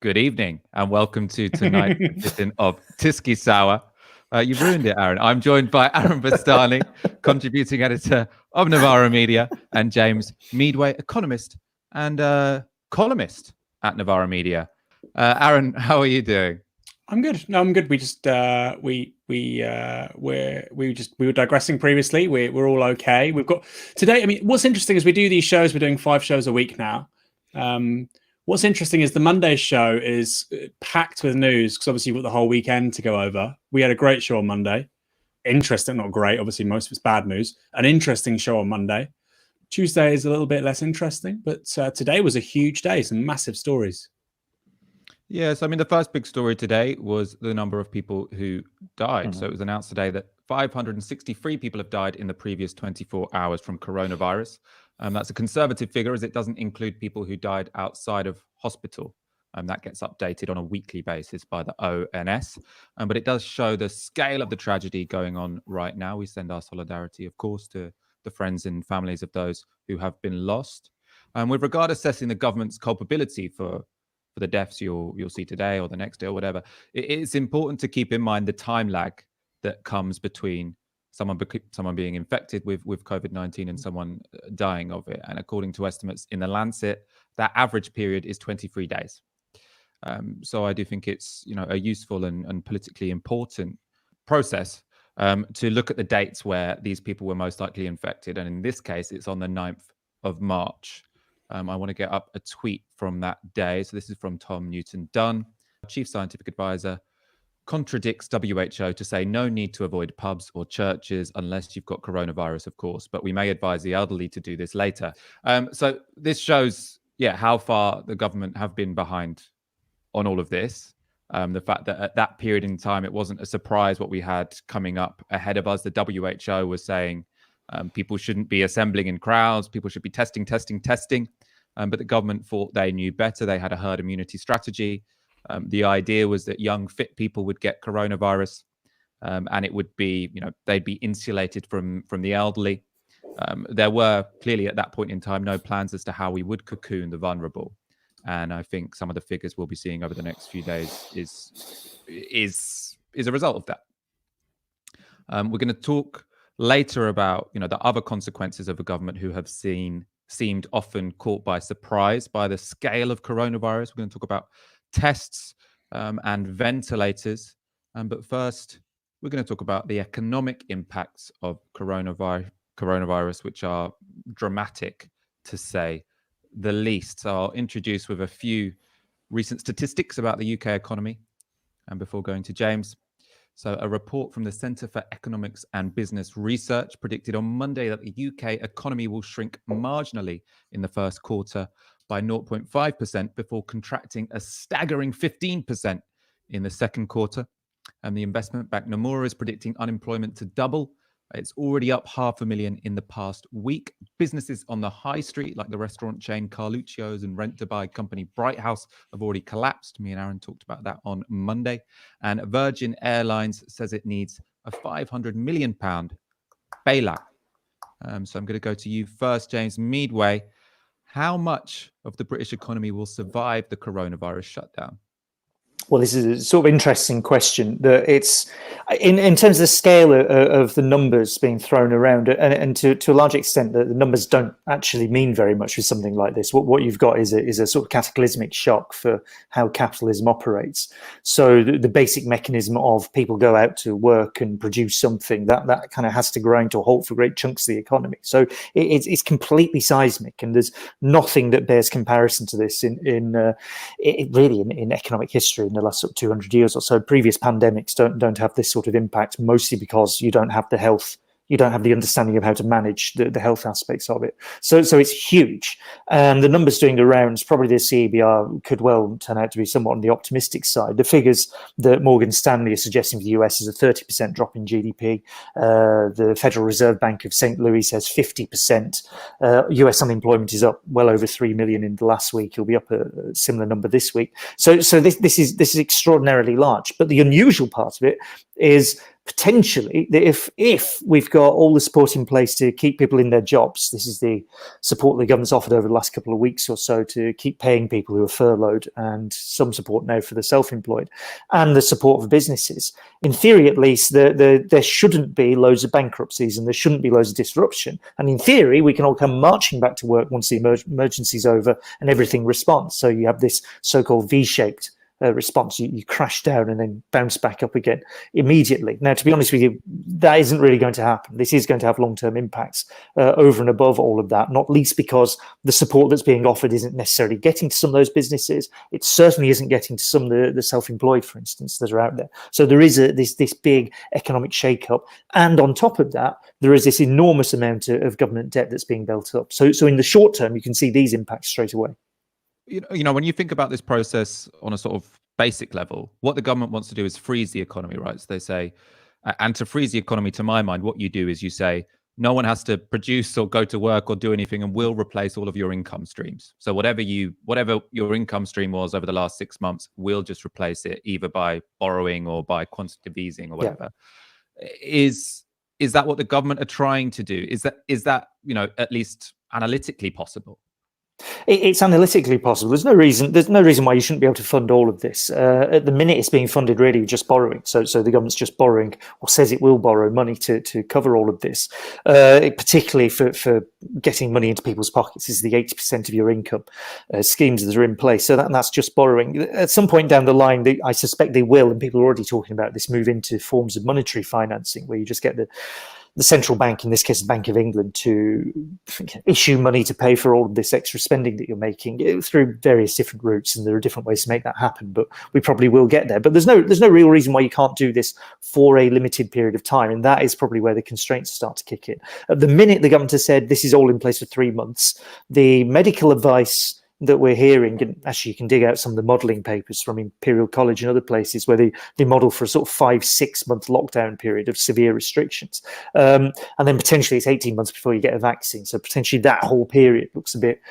Good evening and welcome to tonight's edition of Tysky Sour. You've ruined it, Aaron. I'm joined by Aaron Bastani, contributing editor of Novara Media, and James Meadway, economist and columnist at Novara Media. Aaron, how are you doing? I'm good. No, I'm good. We just we were digressing previously. We're all okay. We've got today. I mean, what's interesting is we do these shows. We're doing 5 shows a week now. What's interesting is the Monday show is packed with news because obviously you've got the whole weekend to go over. We had a great show on Monday. Interesting, not great. Obviously, most of it's bad news. An interesting show on Monday. Tuesday is a little bit less interesting, but today was a huge day. Some massive stories. Yes, I mean, the first big story today was the number of people who died. So it was announced today that 563 people have died in the previous 24 hours from coronavirus. That's a conservative figure as it doesn't include people who died outside of hospital. That gets updated on a weekly basis by the ONS. But it does show the scale of the tragedy going on right now. We send our solidarity, of course, to the friends and families of those who have been lost. With regard to assessing the government's culpability for the deaths you'll see today or the next day or whatever, it's important to keep in mind the time lag that comes between someone being infected with COVID-19 and someone dying of it. And according to estimates in the Lancet, that average period is 23 days. So I do think it's a useful and politically important process to look at the dates where these people were most likely infected. And in this case, it's on the 9th of March. I want to get up a tweet from that day. So this is from Tom Newton-Dunn, Chief Scientific Advisor, contradicts WHO to say no need to avoid pubs or churches unless you've got coronavirus, of course, but we may advise the elderly to do this later. So this shows, how far the government have been behind on all of this. The fact that at that period in time, it wasn't a surprise what we had coming up ahead of us. The WHO was saying people shouldn't be assembling in crowds, people should be testing. But the government thought they knew better. They had a herd immunity strategy. The idea was that young, fit people would get coronavirus, and it would be, they'd be insulated from the elderly. There were clearly at that point in time no plans as to how we would cocoon the vulnerable, and I think some of the figures we'll be seeing over the next few days is a result of that. We're going to talk later about the other consequences of a government who have seemed often caught by surprise by the scale of coronavirus. We're going to talk about tests and ventilators. But first, we're going to talk about the economic impacts of coronavirus, which are dramatic, to say the least. So I'll introduce with a few recent statistics about the UK economy, and before going to James. So a report from the Centre for Economics and Business Research predicted on Monday that the UK economy will shrink marginally in the first quarter by 0.5% before contracting a staggering 15% in the second quarter. And the investment bank Nomura is predicting unemployment to double. It's already up 500,000 in the past week. Businesses on the high street, like the restaurant chain Carluccio's and rent-to-buy company Bright House, have already collapsed. Me and Aaron talked about that on Monday. And Virgin Airlines says it needs a £500 million bailout. So I'm going to go to you first, James Meadway. How much of the British economy will survive the coronavirus shutdown? Well, this is a sort of interesting question. It's in terms of the scale of the numbers being thrown around, and to a large extent, the numbers don't actually mean very much with something like this. What you've got is a sort of cataclysmic shock for how capitalism operates. So the basic mechanism of people go out to work and produce something that kind of has to grind to a halt for great chunks of the economy. So it's completely seismic, and there's nothing that bears comparison to this in economic history. In the last sort of 200 years or so, previous pandemics don't have this sort of impact, mostly because you don't have the understanding of how to manage the health aspects of it. So it's huge. The numbers doing the rounds, probably the CEBR could well turn out to be somewhat on the optimistic side. The figures that Morgan Stanley is suggesting for the US is a 30% drop in GDP. The Federal Reserve Bank of St. Louis says 50%. US unemployment is up well over 3 million in the last week. It'll be up a similar number this week. So this is extraordinarily large. But the unusual part of it is potentially, if we've got all the support in place to keep people in their jobs, this is the support the government's offered over the last couple of weeks or so to keep paying people who are furloughed, and some support now for the self-employed, and the support for businesses. In theory, at least, there shouldn't be loads of bankruptcies and there shouldn't be loads of disruption. And in theory, we can all come marching back to work once the emergency's over and everything responds. So you have this so-called V-shaped response. You crash down and then bounce back up again immediately. Now, to be honest with you, that isn't really going to happen. This is going to have long-term impacts over and above all of that, not least because the support that's being offered isn't necessarily getting to some of those businesses. It certainly isn't getting to some of the self-employed, for instance, that are out there. So there is this big economic shake-up. And on top of that, there is this enormous amount of government debt that's being built up. So in the short term, you can see these impacts straight away. You know, when you think about this process on a sort of basic level, what the government wants to do is freeze the economy, right? So they say, and to freeze the economy, to my mind, what you do is you say, no one has to produce or go to work or do anything, and we'll replace all of your income streams. So whatever your income stream was over the last 6 months, we'll just replace it either by borrowing or by quantitative easing or whatever. Yeah. Is that what the government are trying to do? Is that you know, at least analytically possible? It's analytically possible. There's no reason why you shouldn't be able to fund all of this. At the minute, it's being funded really just borrowing. So the government's just borrowing, or says it will borrow money to cover all of this, particularly for getting money into people's pockets. This is the 80% of your income schemes that are in place. So that's just borrowing. At some point down the line, I suspect they will, and people are already talking about this, move into forms of monetary financing, where you just get the central bank, in this case the Bank of England, to issue money to pay for all of this extra spending that you're making through various different routes, and there are different ways to make that happen, but we probably will get there. But there's no real reason why you can't do this for a limited period of time, and that is probably where the constraints start to kick in. At the minute, the government has said this is all in place for 3 months. The medical advice that we're hearing, and actually you can dig out some of the modelling papers from Imperial College and other places where they model for a sort of 5-6 month lockdown period of severe restrictions, and then potentially it's 18 months before you get a vaccine. So potentially that whole period looks a bit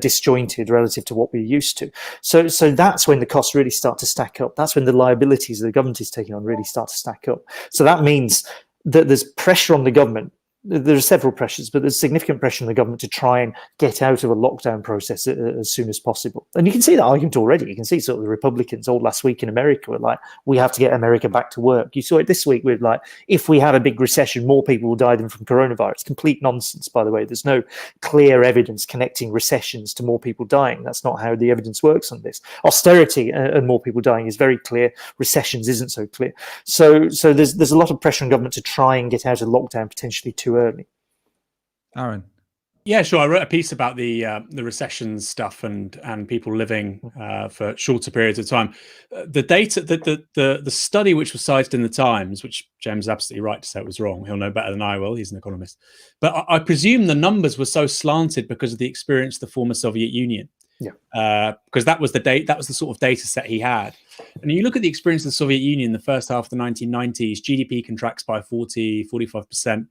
disjointed relative to what we're used to. So that's when the costs really start to stack up. That's when the liabilities that the government is taking on really start to stack up. So that means that there's pressure on the government. There are several pressures, but there's significant pressure on the government to try and get out of a lockdown process as soon as possible. And you can see that argument already. You can see sort of the Republicans all last week in America were like, we have to get America back to work. You saw it this week with like, if we have a big recession, more people will die than from coronavirus. Complete nonsense, by the way. There's no clear evidence connecting recessions to more people dying. That's not how the evidence works on this. Austerity and more people dying is very clear. Recessions isn't so clear. So there's a lot of pressure on government to try and get out of lockdown potentially too early. Aaron. Yeah, sure. I wrote a piece about the recession stuff and people living for shorter periods of time. The data, the study which was cited in the Times, which James is absolutely right to say it was wrong. He'll know better than I will. He's an economist. But I presume the numbers were so slanted because of the experience of the former Soviet Union. Yeah. Because that was the sort of data set he had. And you look at the experience of the Soviet Union, the first half of the 1990s, GDP contracts by 45%.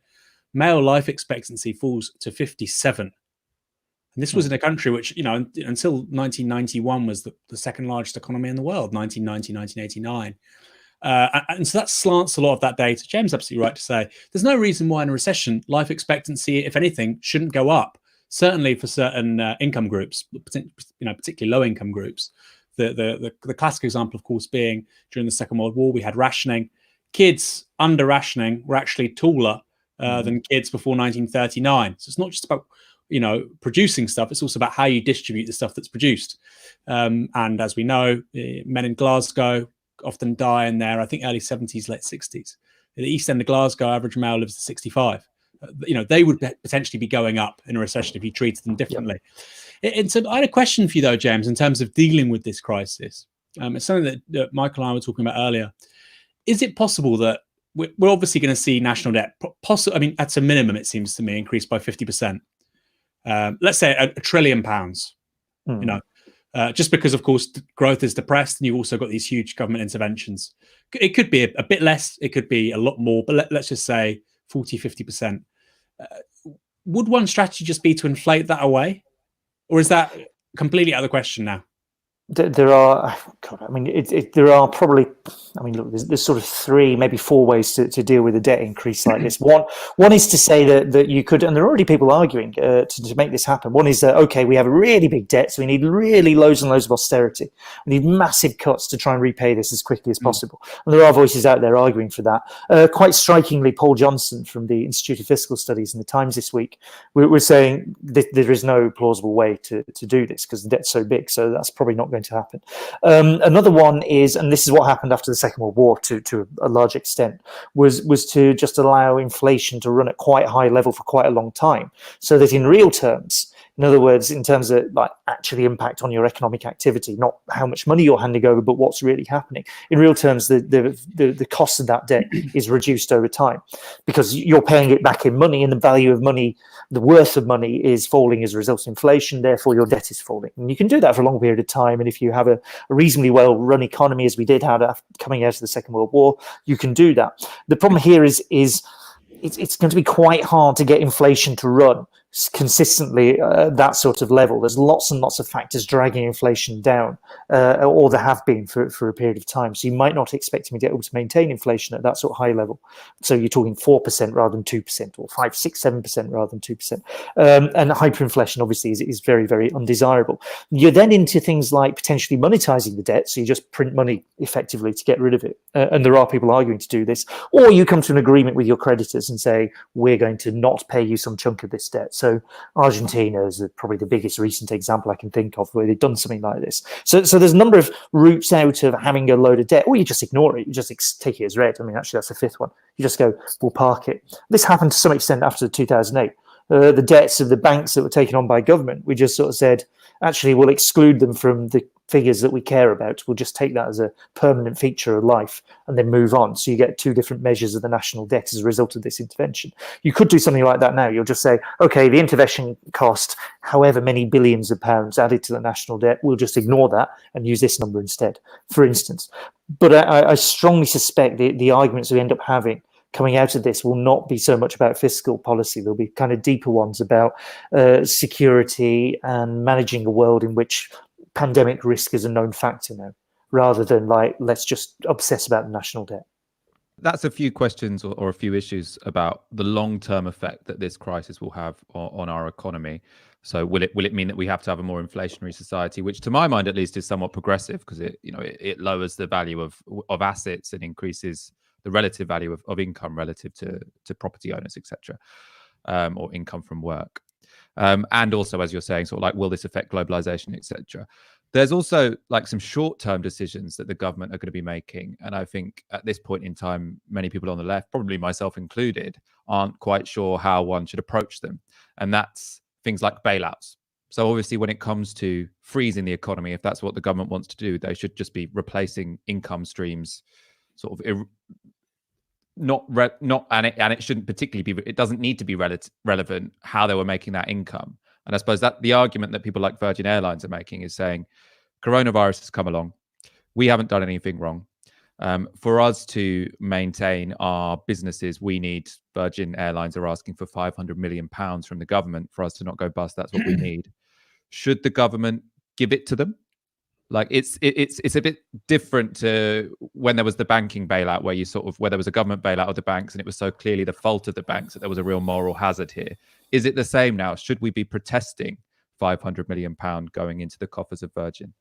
Male life expectancy falls to 57. And this was in a country which, you know, until 1991 was the second largest economy in the world, 1990, 1989. And so that slants a lot of that data. James is absolutely right to say there's no reason why in a recession, life expectancy, if anything, shouldn't go up. Certainly for certain income groups, particularly low income groups. The classic example, of course, being during the Second World War, we had rationing. Kids under rationing were actually taller than kids before 1939. So it's not just about, you know, producing stuff. It's also about how you distribute the stuff that's produced. And as we know, men in Glasgow often die in their, I think, early 70s, late 60s. In the East End of Glasgow, average male lives to 65. You know, they would potentially be going up in a recession if you treated them differently. Yep. And so I had a question for you, though, James, in terms of dealing with this crisis. It's something that Michael and I were talking about earlier. Is it possible that we're obviously going to see national debt, I mean, at a minimum, it seems to me, increase by 50%. Let's say £1 trillion, you know, just because, of course, growth is depressed and you've also got these huge government interventions. It could be a bit less, it could be a lot more, but let's just say 40-50%. Would one strategy just be to inflate that away? Or is that completely out of the question now? there are, God, I mean, there are probably, I mean, look, there's sort of 3, maybe 4 ways to deal with a debt increase like this. One is to say that you could, and there are already people arguing to make this happen. One is that, okay, we have a really big debt, so we need really loads and loads of austerity. We need massive cuts to try and repay this as quickly as possible. And there are voices out there arguing for that. Quite strikingly, Paul Johnson from the Institute of Fiscal Studies in the Times this week was saying that there is no plausible way to do this because the debt's so big, so that's probably not going to happen. Another one is, and this is what happened after the Second World War to a large extent, was to just allow inflation to run at quite a high level for quite a long time, so that in real terms, in other words, in terms of like actually impact on your economic activity, not how much money you're handing over, but what's really happening. In real terms, the cost of that debt is reduced over time because you're paying it back in money, and the value of money, the worth of money is falling as a result of inflation, therefore your debt is falling. And you can do that for a long period of time, and if you have a reasonably well-run economy, as we did have coming out of the Second World War, you can do that. The problem here is it's going to be quite hard to get inflation to run consistently that sort of level. There's lots and lots of factors dragging inflation down, or there have been for a period of time. So you might not expect to be able to maintain inflation at that sort of high level. So you're talking 4% rather than 2%, or 5, 6, 7% rather than 2%. And hyperinflation obviously is very, very undesirable. You're then into things like potentially monetizing the debt. So you just print money effectively to get rid of it. And there are people arguing to do this. Or you come to an agreement with your creditors and say, we're going to not pay you some chunk of this debt. So Argentina is probably the biggest recent example I can think of where they've done something like this. So there's a number of routes out of having a load of debt, or you just ignore it. You just take it as read. I mean, actually, that's the 5th one. You just go, we'll park it. This happened to some extent after 2008. The debts of the banks that were taken on by government, we just sort of said, actually, we'll exclude them from the figures that we care about. We'll just take that as a permanent feature of life and then move on. So you get 2 different measures of the national debt as a result of this intervention. You could do something like that now. You'll just say, okay, the intervention cost however many billions of pounds added to the national debt. We'll just ignore that and use this number instead, for instance. But I strongly suspect the arguments we end up having coming out of this will not be so much about fiscal policy. There'll be kind of deeper ones about security and managing a world in which pandemic risk is a known factor now, rather than like, let's just obsess about the national debt. That's a few questions or a few issues about the long-term effect that this crisis will have on our economy. So will it mean that we have to have a more inflationary society, which to my mind at least is somewhat progressive, because it lowers the value of assets and increases the relative value of income relative to property owners, etc., or income from work. And also, as you're saying, sort of like, will this affect globalization, etc.? There's also like some short-term decisions that the government are going to be making. And I think at this point in time, many people on the left, probably myself included, aren't quite sure how one should approach them. And that's things like bailouts. So obviously, when it comes to freezing the economy, if that's what the government wants to do, they should just be replacing income streams, sort of and it shouldn't particularly be. It doesn't need to be relevant how they were making that income. And I suppose that the argument that people like Virgin Airlines are making is saying, coronavirus has come along, we haven't done anything wrong. For us to maintain our businesses, we need, Virgin Airlines are asking for £500 million from the government for us to not go bust. That's what we need. Should the government give it to them? Like it's a bit different to when there was the banking bailout, where there was a government bailout of the banks, and it was so clearly the fault of the banks that there was a real moral hazard here. Is it the same now? Should we be protesting £500 million going into the coffers of Virgin?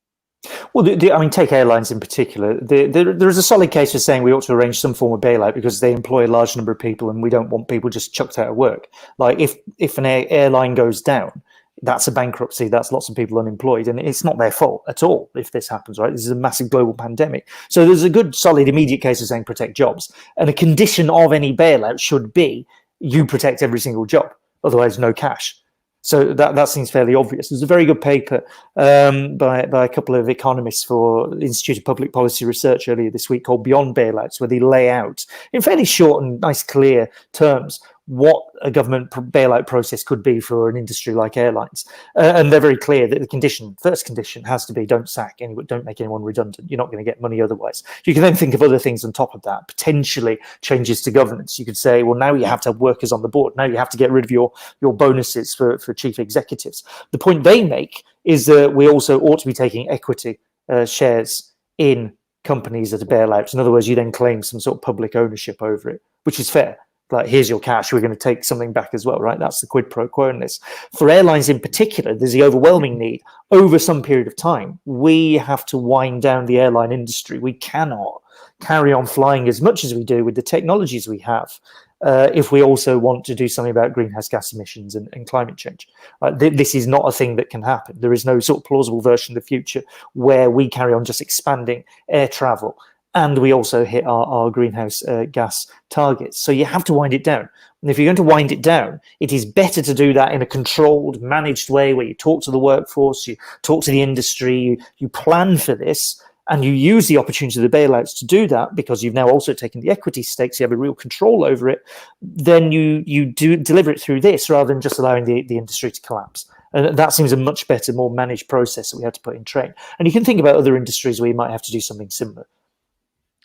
Well, I mean, take airlines in particular. There is a solid case for saying we ought to arrange some form of bailout because they employ a large number of people, and we don't want people just chucked out of work. Like if an airline goes down, that's a bankruptcy. That's lots of people unemployed, and it's not their fault at all if this happens, right? This is a massive global pandemic. So there's a good, solid, immediate case of saying protect jobs. And a condition of any bailout should be you protect every single job, otherwise no cash. So that seems fairly obvious. There's a very good paper by a couple of economists for the Institute of Public Policy Research earlier this week called Beyond Bailouts, where they lay out in fairly short and nice, clear terms what a government bailout process could be for an industry like airlines. And they're very clear that the first condition has to be don't make anyone redundant. You're not going to get money otherwise. You can then think of other things on top of that, potentially changes to governance. You could say, well, now you have to have workers on the board. Now you have to get rid of your bonuses for chief executives. The point they make is that we also ought to be taking equity shares in companies that are bailouts. In other words, you then claim some sort of public ownership over it, which is fair. Like, here's your cash, we're going to take something back as well, right? That's the quid pro quo in this. For airlines in particular, there's the overwhelming need. Over some period of time, we have to wind down the airline industry. We cannot carry on flying as much as we do with the technologies we have if we also want to do something about greenhouse gas emissions and climate change. This is not a thing that can happen. There is no sort of plausible version of the future where we carry on just expanding air travel and we also hit our greenhouse gas targets. So you have to wind it down. And if you're going to wind it down, it is better to do that in a controlled, managed way where you talk to the workforce, you talk to the industry, you plan for this, and you use the opportunity of the bailouts to do that because you've now also taken the equity stakes, you have a real control over it, then you do deliver it through this rather than just allowing the industry to collapse. And that seems a much better, more managed process that we have to put in train. And you can think about other industries where you might have to do something similar.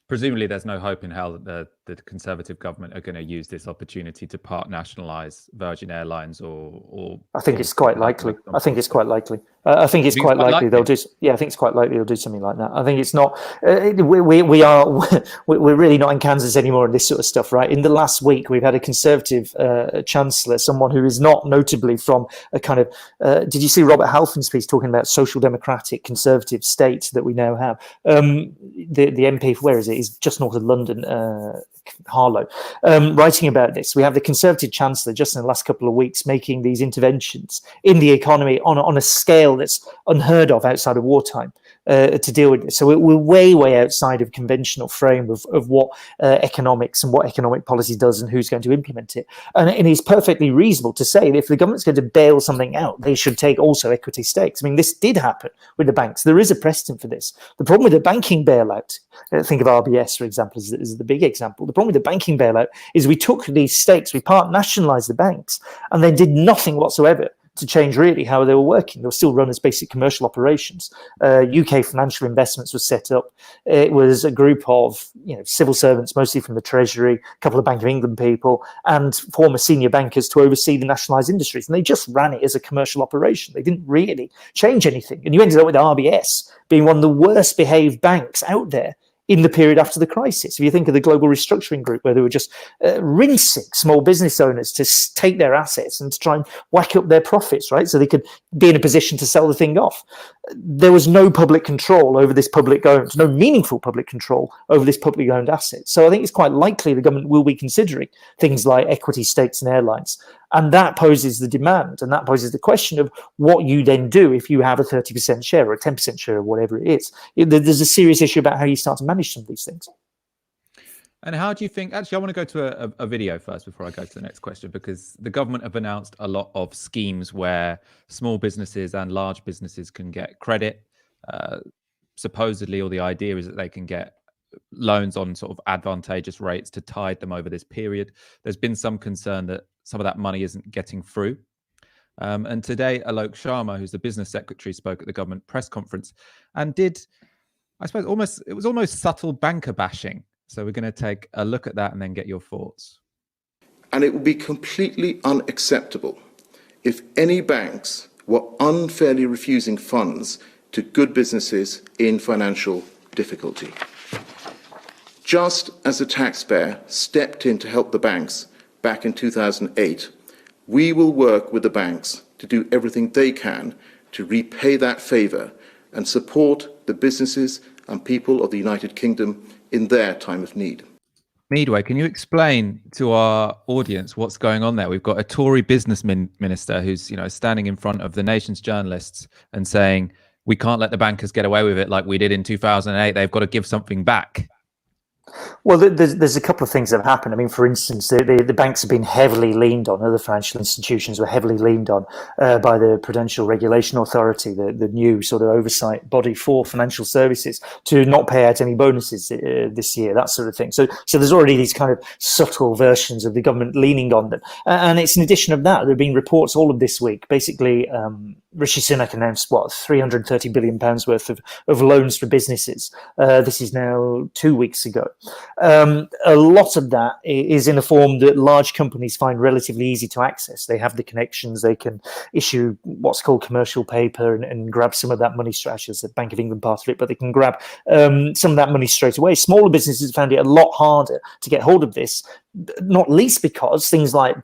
Presumably there's no hope in hell that the Conservative government are going to use this opportunity to part nationalise Virgin Airlines or I think it's quite likely. I think it's quite likely. I think it's quite likely they'll do. Yeah, I think it's quite likely they'll do something like that. I think it's not. We're really not in Kansas anymore in this sort of stuff, right? In the last week, we've had a Conservative chancellor, someone who is not notably from a kind of. Did you see Robert Halfon's piece talking about social democratic Conservative states that we now have? The MP, where is it? He's just north of London. Harlow, writing about this. We have the Conservative Chancellor just in the last couple of weeks making these interventions in the economy on a scale that's unheard of outside of wartime to deal with this. So we're way outside of conventional frame of what economics and what economic policy does and who's going to implement it. And it's perfectly reasonable to say that if the government's going to bail something out, they should take also equity stakes. I mean, this did happen with the banks. There is a precedent for this. The problem with the banking bailout, think of RBS, for example, is the big example. The problem with the banking bailout is we took these stakes, we part nationalised the banks, and then did nothing whatsoever to change really how they were working. They were still run as basic commercial operations. UK Financial Investments was set up. It was a group of civil servants, mostly from the Treasury, a couple of Bank of England people, and former senior bankers to oversee the nationalised industries. And they just ran it as a commercial operation. They didn't really change anything. And you ended up with RBS being one of the worst behaved banks out there in the period after the crisis. If you think of the Global Restructuring Group, where they were just rinsing small business owners to take their assets and to try and whack up their profits, right? So they could be in a position to sell the thing off. There was no public control over this public owned, no meaningful public control over this publicly owned asset. So I think it's quite likely the government will be considering things like equity stakes in airlines. And that poses the demand, and that poses the question of what you then do if you have a 30% share or a 10% share or whatever it is. There's a serious issue about how you start to manage some of these things. And how do you think, actually, I want to go to a video first before I go to the next question, because the government have announced a lot of schemes where small businesses and large businesses can get credit. Supposedly, or the idea is that they can get loans on sort of advantageous rates to tide them over this period. There's been some concern that some of that money isn't getting through. And today, Alok Sharma, who's the business secretary, spoke at the government press conference and did, I suppose, it was almost subtle banker bashing. So we're going to take a look at that and then get your thoughts. And it would be completely unacceptable if any banks were unfairly refusing funds to good businesses in financial difficulty. Just as the taxpayer stepped in to help the banks back in 2008, we will work with the banks to do everything they can to repay that favour and support the businesses and people of the United Kingdom in their time of need. Meadway, can you explain to our audience what's going on there? We've got a Tory business minister who's standing in front of the nation's journalists and saying, we can't let the bankers get away with it like we did in 2008. They've got to give something back. Well, there's a couple of things that have happened. I mean, for instance, the banks have been heavily leaned on. Other financial institutions were heavily leaned on by the Prudential Regulation Authority, the new sort of oversight body for financial services, to not pay out any bonuses this year, that sort of thing. So there's already these kind of subtle versions of the government leaning on them. And it's in addition of that, there have been reports all of this week, basically Rishi Sunak announced, what, £330 billion worth of loans for businesses. This is now 2 weeks ago. A lot of that is in a form that large companies find relatively easy to access. They have the connections, they can issue what's called commercial paper and grab some of that money straight. Actually, the Bank of England part of it, but they can grab some of that money straight away. Smaller businesses found it a lot harder to get hold of this, not least because things like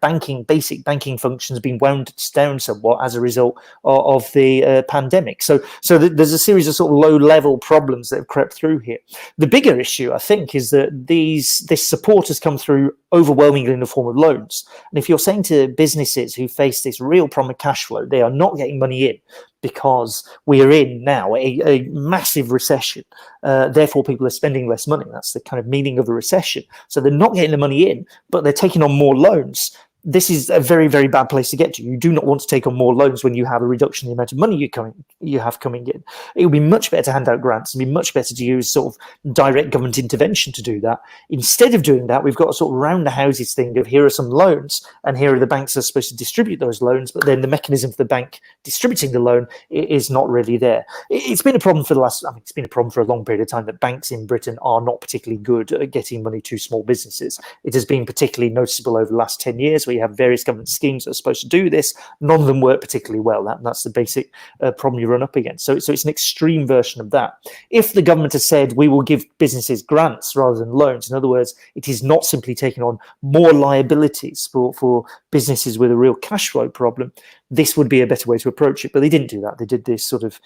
basic banking functions have been wound down somewhat as a result of the pandemic. So there's a series of sort of low-level problems that have crept through here. The bigger issue, I think, is that this support has come through overwhelmingly in the form of loans. And if you're saying to businesses who face this real problem of cash flow, they are not getting money in because we are in now a massive recession. Therefore, people are spending less money. That's the kind of meaning of a recession. So they're not getting the money in, but they're taking on more loans. This is a very, very bad place to get to. You do not want to take on more loans when you have a reduction in the amount of money you have coming in. It would be much better to hand out grants. It would be much better to use sort of direct government intervention to do that. Instead of doing that, we've got a sort of round the houses thing of here are some loans and here are the banks that are supposed to distribute those loans, but then the mechanism for the bank distributing the loan is not really there. It's been a problem for it's been a problem for a long period of time that banks in Britain are not particularly good at getting money to small businesses. It has been particularly noticeable over the last 10 years. We have various government schemes that are supposed to do this. None of them work particularly well. That's the basic problem you run up against. So it's an extreme version of that. If the government has said we will give businesses grants rather than loans, in other words, it is not simply taking on more liabilities for businesses with a real cash flow problem, this would be a better way to approach it. But they didn't do that. They did this sort of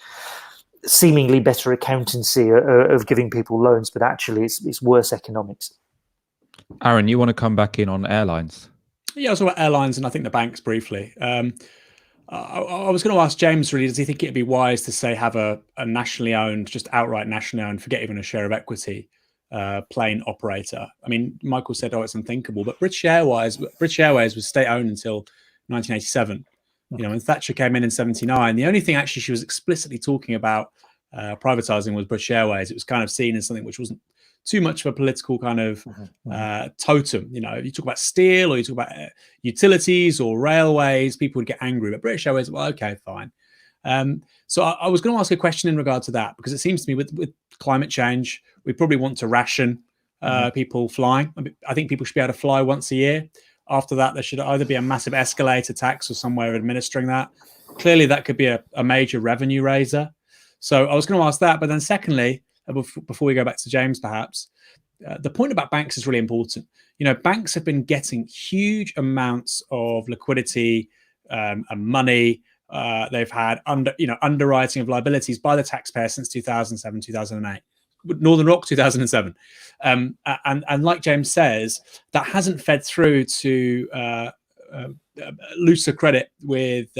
seemingly better accountancy of giving people loans, but actually it's worse economics. Aaron, you want to come back in on airlines? Yeah, I was talking about airlines and I think the banks briefly. I was going to ask James, really, does he think it'd be wise to say have a nationally owned, just outright nationally owned, forget even a share of equity, plane operator? I mean, Michael said, it's unthinkable, but British Airways was state owned until 1987. You know, when Thatcher came in 79, the only thing actually she was explicitly talking about privatizing was British Airways. It was kind of seen as something which wasn't too much of a political kind of totem. You know, you talk about steel or you talk about utilities or railways, people would get angry. But British Airways, well, okay, fine. So I was going to ask a question in regard to that, because it seems to me with climate change, we probably want to ration people flying. I think people should be able to fly once a year. After that, there should either be a massive escalator tax or somewhere administering that. Clearly, that could be a major revenue raiser. So I was going to ask that. But then secondly, before we go back to James, perhaps, the point about banks is really important. You know, banks have been getting huge amounts of liquidity and money. They've had underwriting of liabilities by the taxpayer since 2007, 2008. Northern Rock 2007, and like James says, that hasn't fed through to looser credit with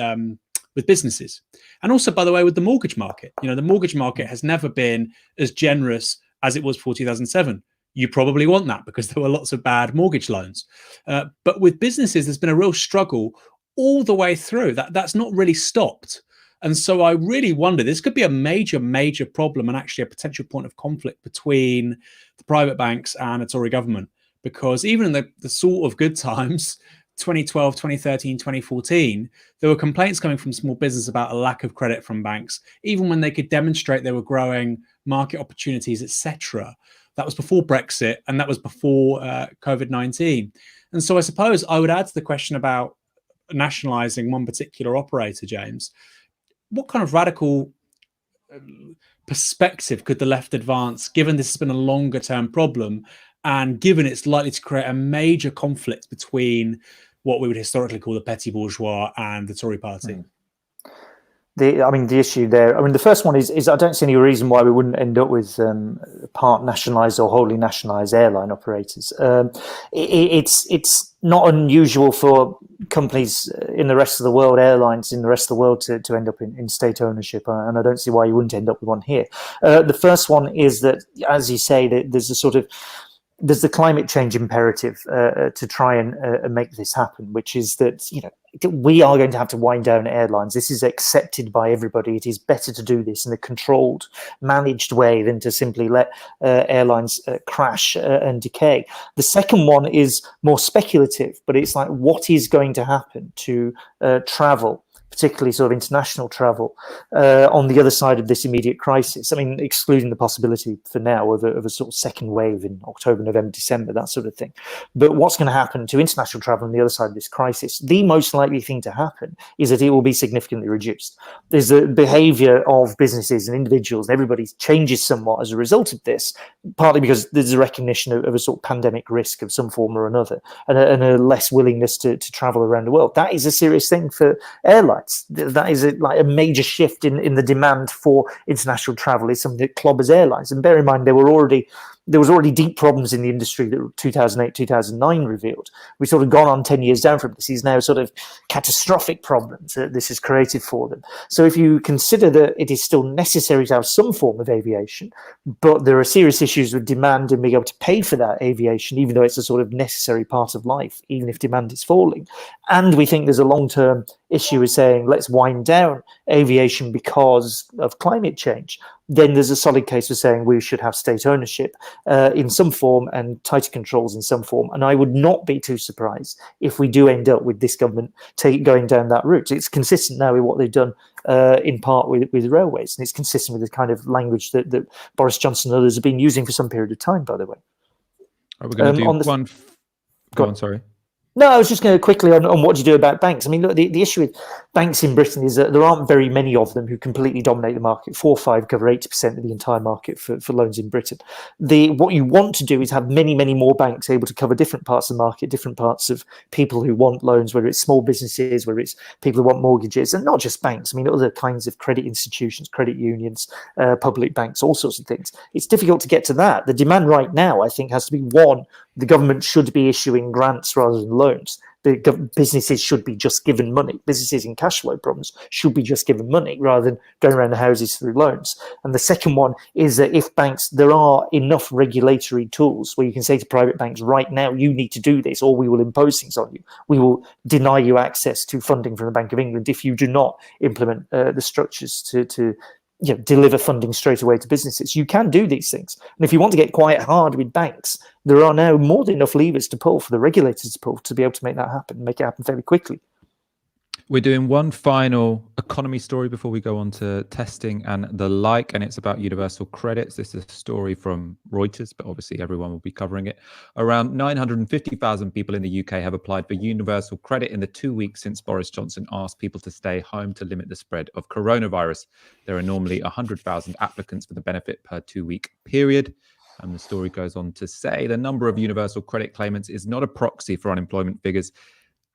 businesses, and also, by the way, with the mortgage market. You know, the mortgage market has never been as generous as it was before 2007. You probably want that because there were lots of bad mortgage loans, but with businesses, there's been a real struggle all the way through. That's not really stopped. And so I really wonder, this could be a major, major problem and actually a potential point of conflict between the private banks and a Tory government, because even in the sort of good times, 2012, 2013, 2014, there were complaints coming from small business about a lack of credit from banks, even when they could demonstrate they were growing market opportunities, etc. That was before Brexit and that was before COVID-19. And so I suppose I would add to the question about nationalising one particular operator, James. What kind of radical perspective could the left advance, given this has been a longer term problem and given it's likely to create a major conflict between what we would historically call the petty bourgeois and the Tory party? The issue there, the first one is I don't see any reason why we wouldn't end up with part nationalised or wholly nationalised airline operators. It's not unusual for companies in the rest of the world, airlines in the rest of the world, to end up in state ownership, and I don't see why you wouldn't end up with one here. The first one is that, as you say, that there's the climate change imperative to try and make this happen, which is that, you know, we are going to have to wind down airlines. This is accepted by everybody. It is better to do this in a controlled, managed way than to simply let airlines crash and decay. The second one is more speculative, but it's like, what is going to happen to travel particularly sort of international travel, on the other side of this immediate crisis. I mean, excluding the possibility for now of a sort of second wave in October, November, December, that sort of thing. But what's going to happen to international travel on the other side of this crisis? The most likely thing to happen is that it will be significantly reduced. There's a behavior of businesses and individuals, and everybody changes somewhat as a result of this, partly because there's a recognition of a sort of pandemic risk of some form or another, and a less willingness to travel around the world. That is a serious thing for airlines. That is like a major shift in the demand for international travel. Is something that clobbers airlines. And bear in mind, there was already deep problems in the industry that 2008, 2009 revealed. We've sort of gone on 10 years down from this. These now sort of catastrophic problems that this has created for them. So if you consider that it is still necessary to have some form of aviation, but there are serious issues with demand and being able to pay for that aviation, even though it's a sort of necessary part of life, even if demand is falling. And we think there's a long-term issue with saying, let's wind down aviation because of climate change. Then there's a solid case for saying we should have state ownership in some form and tighter controls in some form. And I would not be too surprised if we do end up with this government going down that route. It's consistent now with what they've done in part with railways. And it's consistent with the kind of language that Boris Johnson and others have been using for some period of time, by the way. Are we going to do one? Go on, sorry. No, I was just going to quickly on what do you do about banks. I mean, look, the issue with banks in Britain is that there aren't very many of them who completely dominate the market. 4 or 5 cover 80% of the entire market for loans in Britain. What you want to do is have many, many more banks able to cover different parts of the market, different parts of people who want loans, whether it's small businesses, whether it's people who want mortgages, and not just banks. I mean, other kinds of credit institutions, credit unions, public banks, all sorts of things. It's difficult to get to that. The demand right now, I think, has to be one, the government should be issuing grants rather than loans. The businesses should be just given money. Businesses in cash flow problems should be just given money rather than going around the houses through loans. And the second one is that if banks, there are enough regulatory tools where you can say to private banks, right now, you need to do this, or we will impose things on you. We will deny you access to funding from the Bank of England if you do not implement the structures to deliver funding straight away to businesses. You can do these things. And if you want to get quite hard with banks, there are now more than enough levers to pull for the regulators to pull to be able to make that happen, make it happen fairly quickly. We're doing one final economy story before we go on to testing and the like, and it's about universal credits. This is a story from Reuters, but obviously everyone will be covering it. Around 950,000 people in the UK have applied for universal credit in the 2 weeks since Boris Johnson asked people to stay home to limit the spread of coronavirus. There are normally 100,000 applicants for the benefit per 2-week period. And the story goes on to say the number of universal credit claimants is not a proxy for unemployment figures,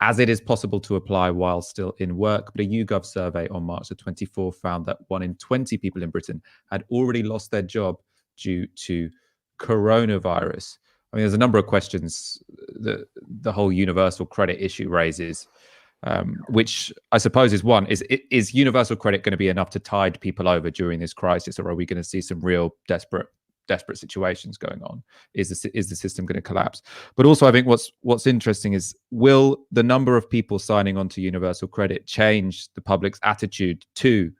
as it is possible to apply while still in work. But a YouGov survey on March the 24th found that 1 in 20 people in Britain had already lost their job due to coronavirus. I mean, there's a number of questions that the whole universal credit issue raises, which I suppose is one, is universal credit going to be enough to tide people over during this crisis, or are we going to see some real desperate situations going on? Is the system going to collapse? But also, I think what's interesting is, will the number of people signing on to universal credit change the public's attitude to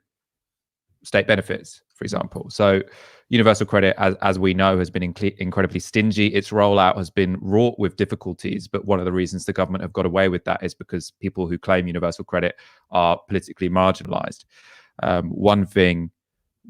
state benefits, for example? So universal credit, as we know, has been incredibly stingy. Its rollout has been wrought with difficulties, but one of the reasons the government have got away with that is because people who claim universal credit are politically marginalized. One thing,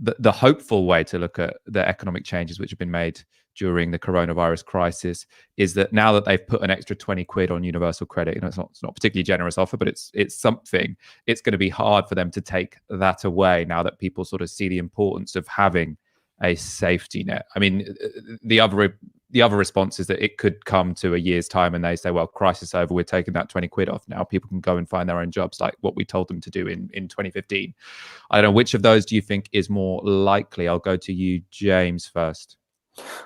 the hopeful way to look at the economic changes which have been made during the coronavirus crisis is that now that they've put an extra 20 quid on universal credit, it's not a particularly generous offer, but it's something. It's going to be hard for them to take that away now that people sort of see the importance of having a safety net. I mean, the other response is that it could come to a year's time and they say, well, crisis over, we're taking that 20 quid off. Now people can go and find their own jobs, like what we told them to do in 2015. I don't know, which of those do you think is more likely? I'll go to you, James, first.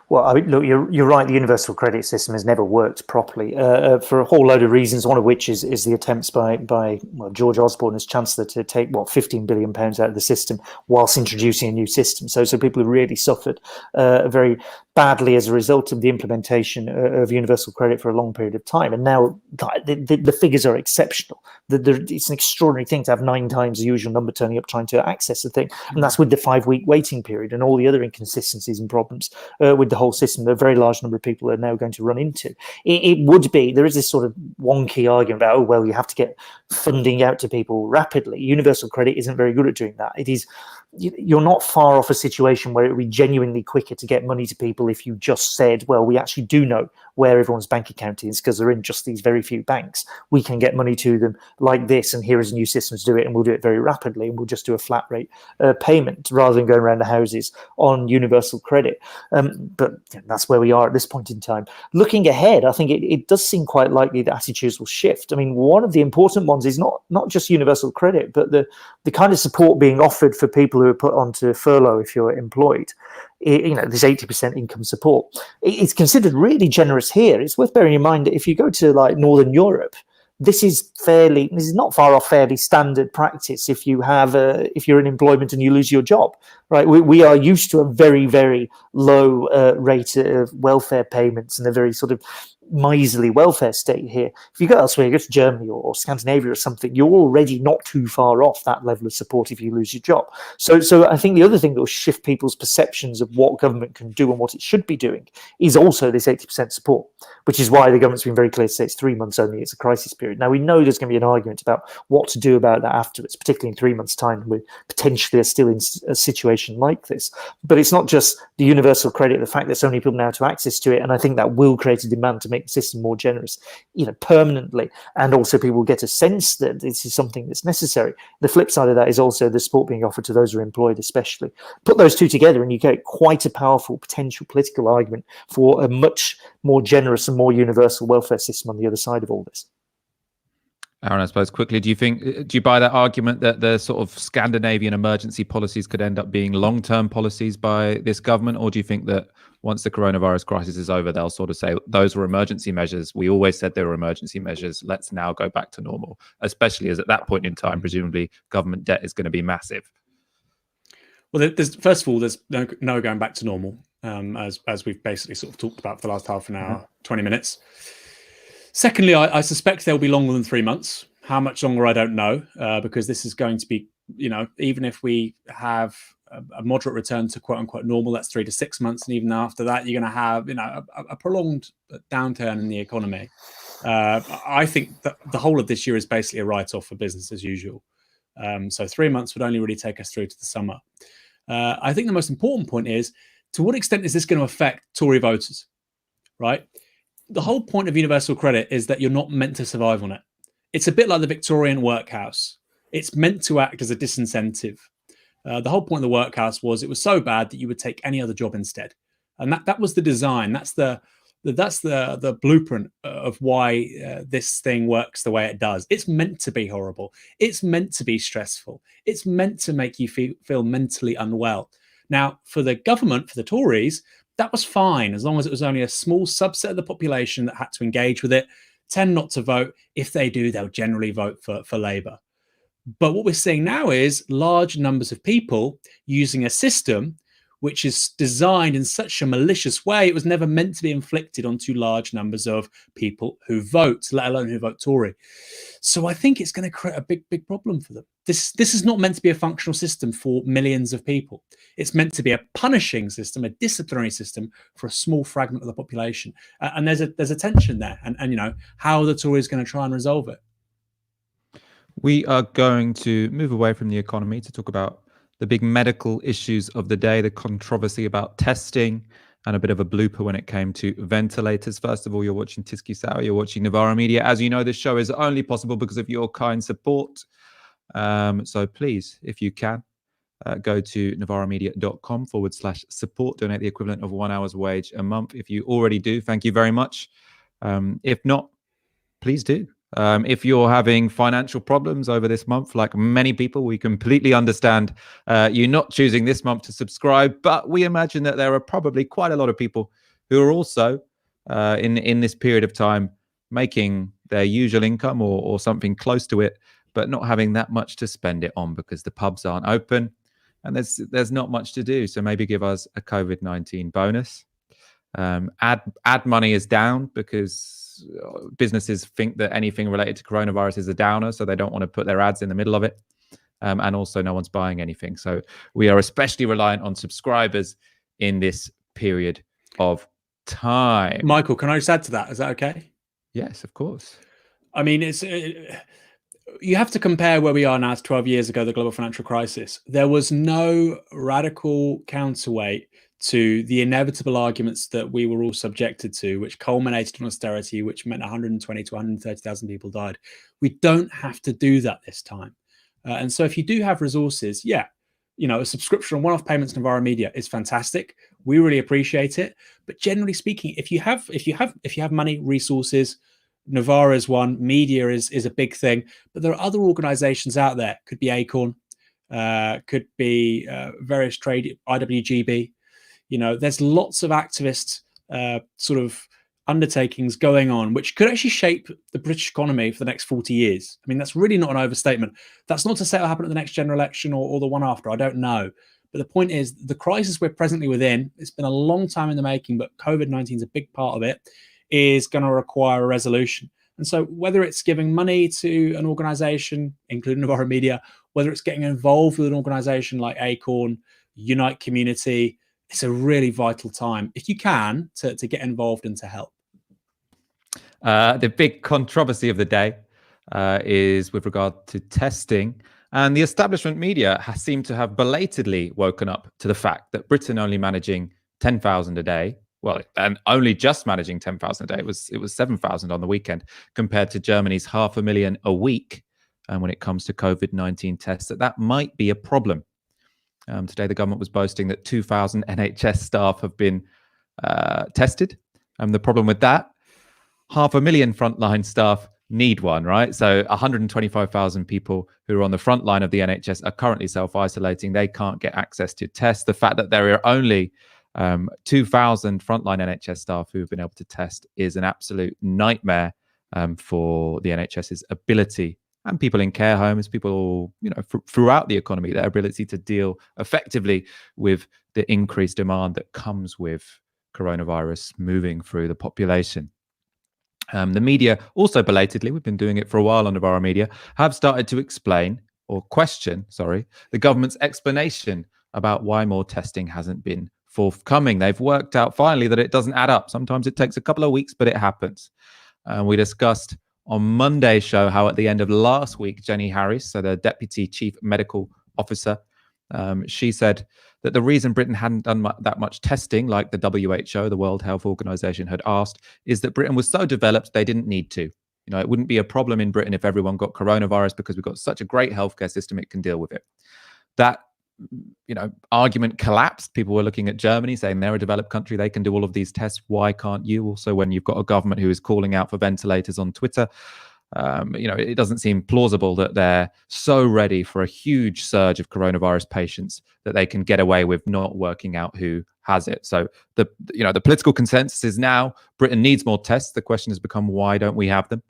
Well, I mean, look, you're right. The universal credit system has never worked properly for a whole load of reasons. One of which is the attempts by George Osborne as Chancellor to take £15 billion out of the system whilst introducing a new system. So people have really suffered a very badly as a result of the implementation of universal credit for a long period of time. And now the figures are exceptional. It's an extraordinary thing to have 9 times the usual number turning up trying to access the thing. And that's with the 5-week waiting period and all the other inconsistencies and problems with the whole system that a very large number of people are now going to run into. It would be, there is this sort of wonky argument about, oh, well, you have to get funding out to people rapidly. Universal credit isn't very good at doing that. It is, you're not far off a situation where it would be genuinely quicker to get money to people if you just said, well, we actually do know where everyone's bank account is because they're in just these very few banks. We can get money to them like this, and here is a new system to do it, and we'll do it very rapidly, and we'll just do a flat rate payment rather than going around the houses on universal credit. But that's where we are at this point in time. Looking ahead, I think it does seem quite likely that attitudes will shift. I mean, one of the important ones is not just universal credit, but the kind of support being offered for people who are put onto furlough if you're employed. This 80% income support. It's considered really generous here. It's worth bearing in mind that if you go to like Northern Europe, this is not far off fairly standard practice if you're in employment and you lose your job, right? We are used to a very, very low rate of welfare payments and a very sort of miserly welfare state here. If you go elsewhere, you go to Germany or Scandinavia or something, you're already not too far off that level of support if you lose your job. So I think the other thing that will shift people's perceptions of what government can do and what it should be doing is also this 80% support, which is why the government's been very clear to say it's 3 months only, it's a crisis period. Now, we know there's going to be an argument about what to do about that afterwards, particularly in 3 months' time, when we potentially are still in a situation like this. But it's not just the universal credit, the fact that so many people now have access to it, and I think that will create a demand to make the system more generous, permanently, and also people will get a sense that this is something that's necessary. The flip side of that is also the support being offered to those who are employed, especially. Put those two together and you get quite a powerful potential political argument for a much more generous and more universal welfare system on the other side of all this. Aaron, I suppose quickly, do you buy that argument that the sort of Scandinavian emergency policies could end up being long-term policies by this government, or do you think that once the coronavirus crisis is over, they'll sort of say those were emergency measures? We always said they were emergency measures. Let's now go back to normal, especially as at that point in time, presumably government debt is going to be massive. Well, first of all, there's no going back to normal, as we've basically sort of talked about for the last half an hour, 20 minutes. Secondly, I suspect they'll be longer than 3 months. How much longer, I don't know, because this is going to be, even if we have a moderate return to quote unquote normal, that's 3 to 6 months. And even after that, you're going to have, a prolonged downturn in the economy. I think that the whole of this year is basically a write-off for business as usual. So 3 months would only really take us through to the summer. I think the most important point is, to what extent is this going to affect Tory voters, right? The whole point of universal credit is that you're not meant to survive on it. It's a bit like the Victorian workhouse. It's meant to act as a disincentive. The whole point of the workhouse was it was so bad that you would take any other job instead. And that was the design. That's the blueprint of why this thing works the way it does. It's meant to be horrible. It's meant to be stressful. It's meant to make you feel mentally unwell. Now, for the government, for the Tories, that was fine, as long as it was only a small subset of the population that had to engage with it, tend not to vote. If they do, they'll generally vote for Labour. But what we're seeing now is large numbers of people using a system which is designed in such a malicious way, it was never meant to be inflicted onto large numbers of people who vote, let alone who vote Tory. So I think it's going to create a big problem for them. This is not meant to be a functional system for millions of people. It's meant to be a punishing system, a disciplinary system for a small fragment of the population. And there's a tension there. And how are the Tories going to try and resolve it? We are going to move away from the economy to talk about the big medical issues of the day, the controversy about testing, and a bit of a blooper when it came to ventilators. First of all, you're watching Tysky Sour, you're watching Novara Media. As you know, this show is only possible because of your kind support. So please, if you can, go to novaramedia.com/support, donate the equivalent of 1 hour's wage a month. If you already do, thank you very much. If not, please do. If you're having financial problems over this month, like many people, we completely understand you not choosing this month to subscribe, but we imagine that there are probably quite a lot of people who are also in this period of time making their usual income or something close to it, but not having that much to spend it on because the pubs aren't open and there's not much to do. So maybe give us a COVID-19 bonus. Ad money is down because businesses think that anything related to coronavirus is a downer, so they don't want to put their ads in the middle of it. And also no one's buying anything. So we are especially reliant on subscribers in this period of time. Michael, can I just add to that? Is that okay? Yes, of course. I mean, you have to compare where we are now to 12 years ago, the global financial crisis. There was no radical counterweight to the inevitable arguments that we were all subjected to, which culminated in austerity, which meant 120 to 130,000 people died. We don't have to do that this time. And so if you do have resources, a subscription on one-off payments to Novara Media is fantastic. We really appreciate it. But generally speaking, if you have money, resources, Novara is one, media is a big thing. But there are other organizations out there. Could be Acorn, could be various trade, IWGB. There's lots of activist sort of undertakings going on, which could actually shape the British economy for the next 40 years. I mean, that's really not an overstatement. That's not to say it'll happen at the next general election or the one after. I don't know. But the point is, the crisis we're presently within, it's been a long time in the making, but COVID-19 is a big part of it, is going to require a resolution. And so whether it's giving money to an organization, including Novara Media, whether it's getting involved with an organization like Acorn, Unite Community, it's a really vital time, if you can, to get involved and to help. The big controversy of the day is with regard to testing. And the establishment media has seemed to have belatedly woken up to the fact that Britain only managing 10,000 a day, well, and only just managing 10,000 a day, it was 7,000 on the weekend, compared to Germany's 500,000 a week. And when it comes to COVID-19 tests, that might be a problem. Today, the government was boasting that 2,000 NHS staff have been tested. The problem with that, 500,000 frontline staff need one, right? So 125,000 people who are on the front line of the NHS are currently self-isolating. They can't get access to tests. The fact that there are only 2,000 frontline NHS staff who have been able to test is an absolute nightmare for the NHS's ability, and people in care homes, people, throughout the economy, their ability to deal effectively with the increased demand that comes with coronavirus moving through the population. The media also belatedly, we've been doing it for a while on Novara Media, have started to question the government's explanation about why more testing hasn't been forthcoming. They've worked out finally that it doesn't add up. Sometimes it takes a couple of weeks, but it happens. We discussed on Monday's show how at the end of last week, Jenny Harris, so the Deputy Chief Medical Officer, she said that the reason Britain hadn't done that much testing, like the WHO, the World Health Organization, had asked, is that Britain was so developed they didn't need to. It wouldn't be a problem in Britain if everyone got coronavirus because we've got such a great healthcare system, it can deal with it. That argument collapsed. People were looking at Germany saying they're a developed country, they can do all of these tests, why can't you? Also, when you've got a government who is calling out for ventilators on Twitter, it doesn't seem plausible that they're so ready for a huge surge of coronavirus patients that they can get away with not working out who has it. So the political consensus is now Britain needs more tests. The question has become, why don't we have them?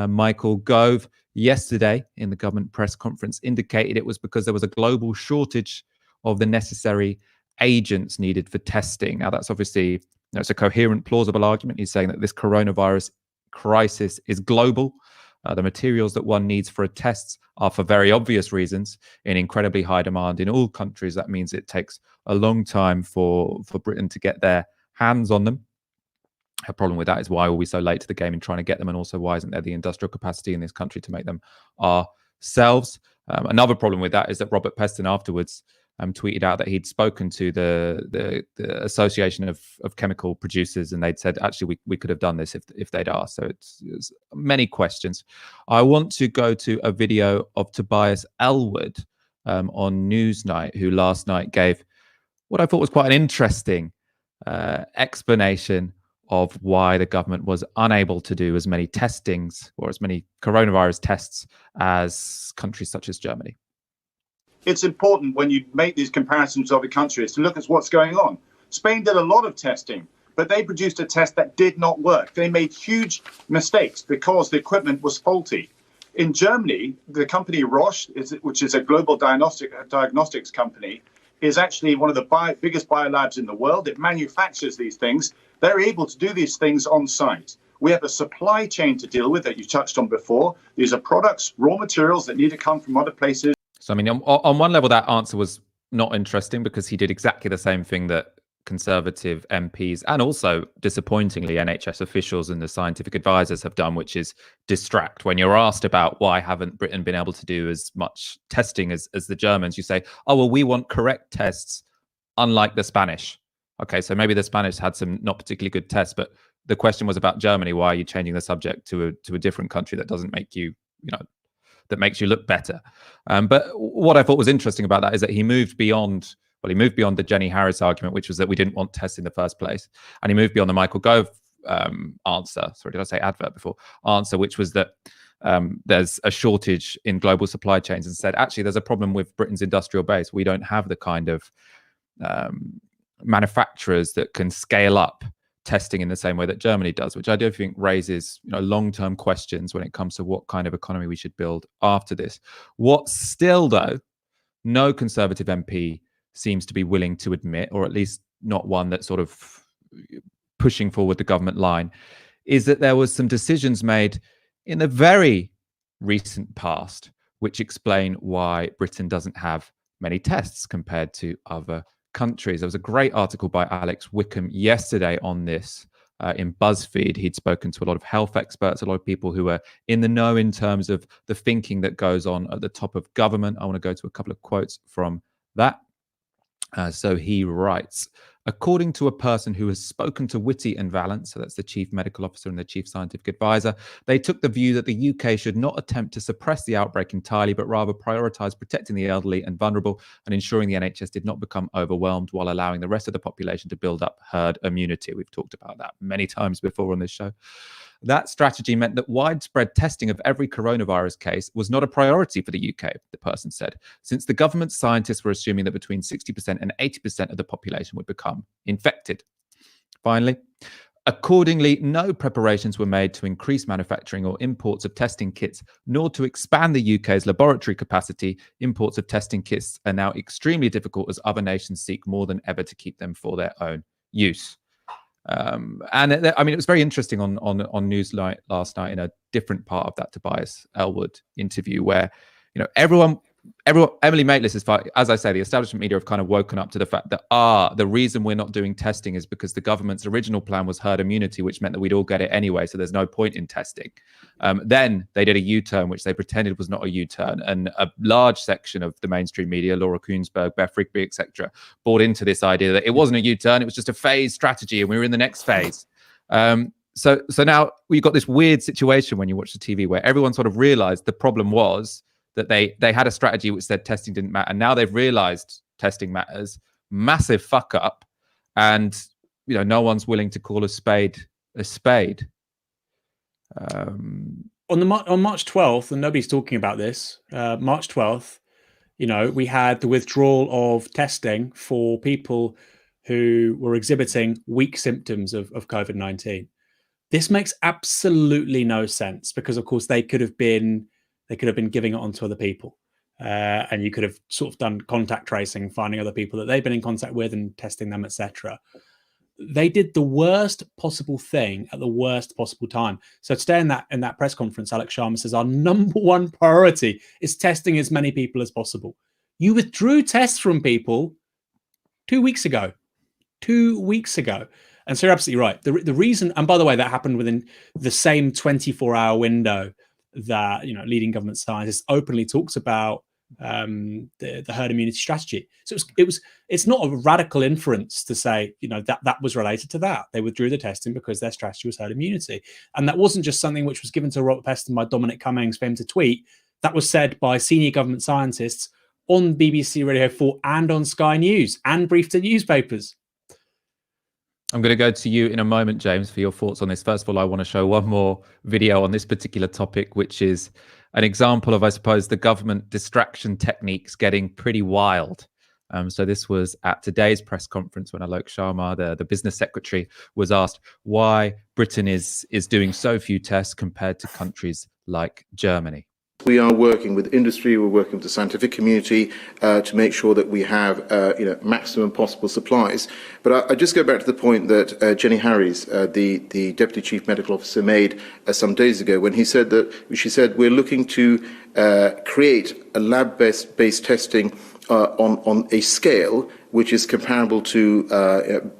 Michael Gove yesterday in the government press conference indicated it was because there was a global shortage of the necessary agents needed for testing. Now, that's obviously, it's a coherent, plausible argument. He's saying that this coronavirus crisis is global. The materials that one needs for a test are, for very obvious reasons, in incredibly high demand in all countries. That means it takes a long time for Britain to get their hands on them. A problem with that is, why are we so late to the game in trying to get them? And also, why isn't there the industrial capacity in this country to make them ourselves? Another problem with that is that Robert Peston afterwards tweeted out that he'd spoken to the Association of Chemical Producers, and they'd said, actually, we could have done this if they'd asked. So it's many questions. I want to go to a video of Tobias Elwood on Newsnight, who last night gave what I thought was quite an interesting explanation of why the government was unable to do as many testings or as many coronavirus tests as countries such as Germany. It's important when you make these comparisons of other countries to look at what's going on. Spain did a lot of testing, but they produced a test that did not work. They made huge mistakes because the equipment was faulty. In Germany, the company Roche, which is a global diagnostics company, is actually one of the biggest biolabs in the world. It manufactures these things. They're able to do these things on site. We have a supply chain to deal with that you touched on before. These are products, raw materials that need to come from other places. So, I mean, on one level, that answer was not interesting because he did exactly the same thing that Conservative MPs and also, disappointingly, NHS officials and the scientific advisors have done, which is distract. When you're asked about why haven't Britain been able to do as much testing as the Germans, you say, oh, well, we want correct tests, unlike the Spanish. Okay, so maybe the Spanish had some not particularly good tests, but the question was about Germany. Why are you changing the subject to a different country that doesn't make you, that makes you look better? But what I thought was interesting about that is that he moved beyond the Jenny Harris argument, which was that we didn't want tests in the first place. And he moved beyond the Michael Gove answer. Sorry, did I say advert before? Answer, which was that there's a shortage in global supply chains, and said, actually, there's a problem with Britain's industrial base. We don't have the kind of manufacturers that can scale up testing in the same way that Germany does, which I do think raises long-term questions when it comes to what kind of economy we should build after this. What still, though, no Conservative MP seems to be willing to admit, or at least not one that's sort of pushing forward the government line, is that there was some decisions made in the very recent past which explain why Britain doesn't have many tests compared to other countries. There was a great article by Alex Wickham yesterday on this in BuzzFeed. He'd spoken to a lot of health experts, a lot of people who are in the know in terms of the thinking that goes on at the top of government. I want to go to a couple of quotes from that. So he writes, according to a person who has spoken to Whitty and Valance, so that's the chief medical officer and the chief scientific advisor, they took the view that the UK should not attempt to suppress the outbreak entirely, but rather prioritise protecting the elderly and vulnerable and ensuring the NHS did not become overwhelmed while allowing the rest of the population to build up herd immunity. We've talked about that many times before on this show. That strategy meant that widespread testing of every coronavirus case was not a priority for the UK, the person said, since the government scientists were assuming that between 60% and 80% of the population would become infected. Finally, accordingly, no preparations were made to increase manufacturing or imports of testing kits, nor to expand the UK's laboratory capacity. Imports of testing kits are now extremely difficult as other nations seek more than ever to keep them for their own use. I mean, it was very interesting on Newsnight last night in a different part of that Tobias Elwood interview where, everyone, Emily Maitlis is, as I say, the establishment media have kind of woken up to the fact that, the reason we're not doing testing is because the government's original plan was herd immunity, which meant that we'd all get it anyway. So there's no point in testing. Then they did a U-turn, which they pretended was not a U-turn. And a large section of the mainstream media, Laura Kuenssberg, Beth Rigby, etc., bought into this idea that it wasn't a U-turn, it was just a phase strategy and we were in the next phase. So now we've got this weird situation when you watch the TV where everyone sort of realized the problem was that they had a strategy which said testing didn't matter. And now they've realized testing matters. Massive fuck up. And, no one's willing to call a spade a spade. On March 12th, and nobody's talking about this, March 12th, we had the withdrawal of testing for people who were exhibiting weak symptoms of COVID-19. This makes absolutely no sense because, of course, they could have been giving it on to other people. And you could have sort of done contact tracing, finding other people that they've been in contact with and testing them, etc. They did the worst possible thing at the worst possible time. So today in that press conference, Alex Sharma says our number one priority is testing as many people as possible. You withdrew tests from people 2 weeks ago. 2 weeks ago. And so you're absolutely right. The reason, and by the way, that happened within the same 24-hour window that leading government scientists openly talks about the herd immunity strategy. So it's not a radical inference to say that was related to that. They withdrew the testing because their strategy was herd immunity, and that wasn't just something which was given to Robert Peston by Dominic Cummings for him to tweet. That was said by senior government scientists on BBC Radio 4 and on Sky News and briefed to newspapers. I'm going to go to you in a moment, James, for your thoughts on this. First of all, I want to show one more video on this particular topic, which is an example of, I suppose, the government distraction techniques getting pretty wild. So this was at today's press conference when Alok Sharma, the business secretary, was asked why Britain is doing so few tests compared to countries like Germany. We are working with industry, we're working with the scientific community to make sure that we have maximum possible supplies. But I just go back to the point that Jenny Harries, the Deputy Chief Medical Officer, made some days ago when she said we're looking to create a lab-based testing on a scale which is comparable to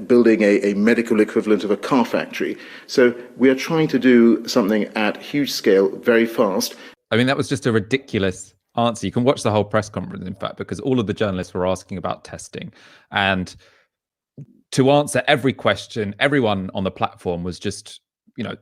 building a medical equivalent of a car factory. So we are trying to do something at huge scale very fast. I mean, that was just a ridiculous answer. You can watch the whole press conference, in fact, because all of the journalists were asking about testing. And to answer every question, everyone on the platform was just,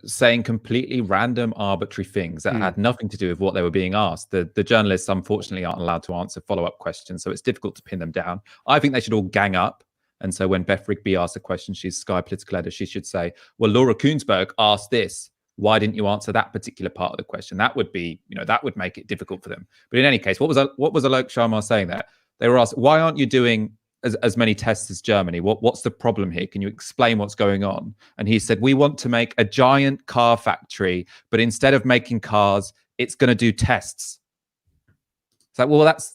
saying completely random, arbitrary things that had nothing to do with what they were being asked. The journalists, unfortunately, aren't allowed to answer follow-up questions, so it's difficult to pin them down. I think they should all gang up. And so when Beth Rigby asks a question, she's Sky political editor, she should say, well, Laura Kuenssberg asked this. Why didn't you answer that particular part of the question? That would be, that would make it difficult for them. But in any case, what was Alok Sharma saying there? They were asked, why aren't you doing as many tests as Germany? What's the problem here? Can you explain what's going on? And he said, we want to make a giant car factory, but instead of making cars, it's going to do tests. It's like, well, that's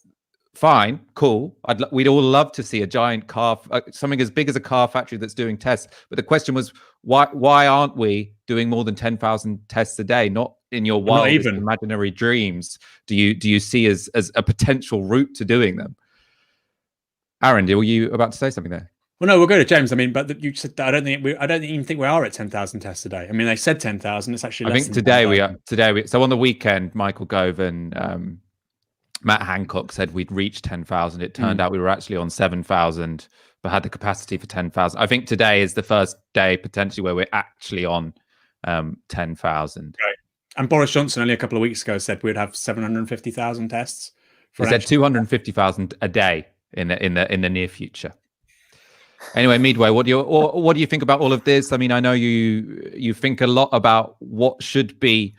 fine, cool. We'd all love to see a giant car, something as big as a car factory that's doing tests. But the question was, why aren't we doing more than 10,000 tests a day? Not in your wildest imaginary dreams do you see as a potential route to doing them. Aaron, were you about to say something there? Well, no, we'll go to James. I mean, but you said I don't even think we are at 10,000 tests a day. I mean, they said 10,000. It's actually less. I think today we are. So on the weekend, Michael Gove and Matt Hancock said we'd reached 10,000. It turned out we were actually on 7,000, but had the capacity for 10,000. I think today is the first day potentially where we're actually on 10,000. Right. And Boris Johnson only a couple of weeks ago said we'd have 750,000 tests. He said 250,000 a day in the near future. Anyway, Meadway, what do you think about all of this? I mean, I know you think a lot about what should be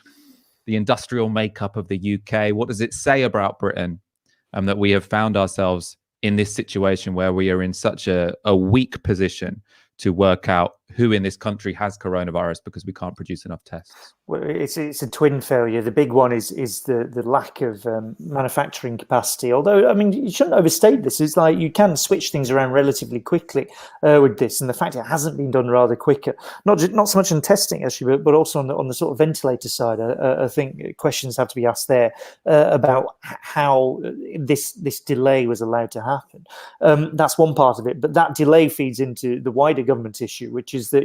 the industrial makeup of the UK. What does it say about Britain that we have found ourselves in this situation where we are in such a weak position to work out who in this country has coronavirus because we can't produce enough tests? Well, it's a twin failure. The big one is the lack of manufacturing capacity. Although, I mean, you shouldn't overstate this. It's like you can switch things around relatively quickly with this, and the fact it hasn't been done rather quicker. Not so much in testing actually, but also on the sort of ventilator side. I think questions have to be asked there about how this delay was allowed to happen. That's one part of it, but that delay feeds into the wider government issue, which is that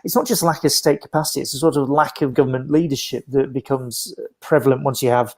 it's not just lack of state capacity; it's a sort of lack of government leadership that becomes prevalent once you have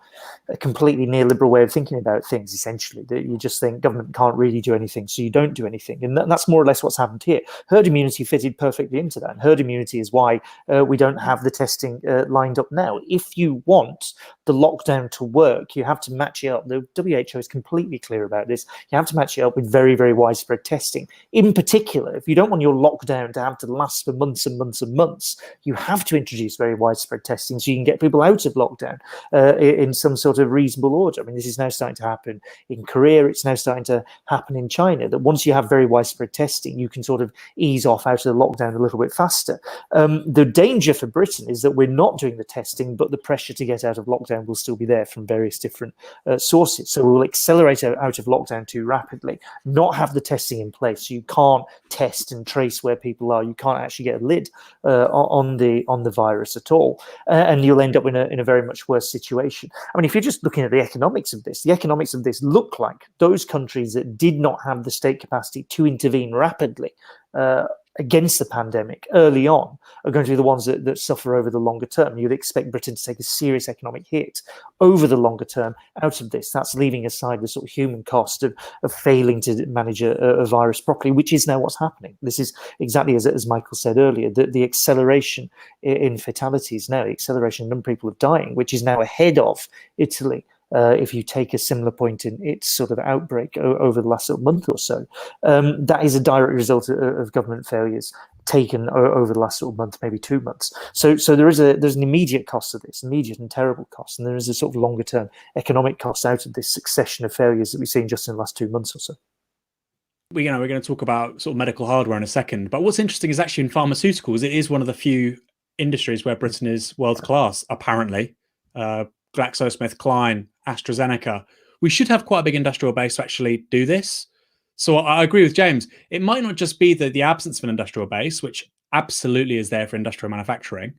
a completely neoliberal way of thinking about things, essentially, that you just think government can't really do anything, so you don't do anything. And that's more or less what's happened here. Herd immunity fitted perfectly into that. And herd immunity is why we don't have the testing lined up now. If you want the lockdown to work, you have to match it up. The WHO is completely clear about this. You have to match it up with very, very widespread testing. In particular, if you don't want your lockdown to have to last for months and months and months, you have to introduce very widespread testing so you can get people out of lockdown in some sort of reasonable order. I mean, this is now starting to happen in Korea. It's now starting to happen in China, that once you have very widespread testing, you can sort of ease off out of the lockdown a little bit faster. The danger for Britain is that we're not doing the testing, but the pressure to get out of lockdown will still be there from various different sources. So we'll accelerate out of lockdown too rapidly, not have the testing in place. So you can't test and trace where people are. You can't actually get a lid on the virus at all, and you'll end up in a very much worse situation. I mean, if you're just looking at the economics of this look like those countries that did not have the state capacity to intervene rapidly against the pandemic early on are going to be the ones that suffer over the longer term. You'd expect Britain to take a serious economic hit over the longer term out of this. That's leaving aside the sort of human cost of failing to manage a virus properly, which is now what's happening. This is exactly as Michael said earlier, the acceleration in fatalities now, the acceleration in number of people dying, which is now ahead of Italy. If you take a similar point in its sort of outbreak over the last month or so, that is a direct result of government failures taken over the last sort of month, maybe 2 months. So there's an immediate cost of this, immediate and terrible cost, and there is a sort of longer term economic cost out of this succession of failures that we've seen just in the last 2 months or so. We're going to talk about sort of medical hardware in a second, but what's interesting is actually in pharmaceuticals, it is one of the few industries where Britain is world class, apparently. GlaxoSmithKline, AstraZeneca, we should have quite a big industrial base to actually do this. So I agree with James. It might not just be the absence of an industrial base, which absolutely is there for industrial manufacturing.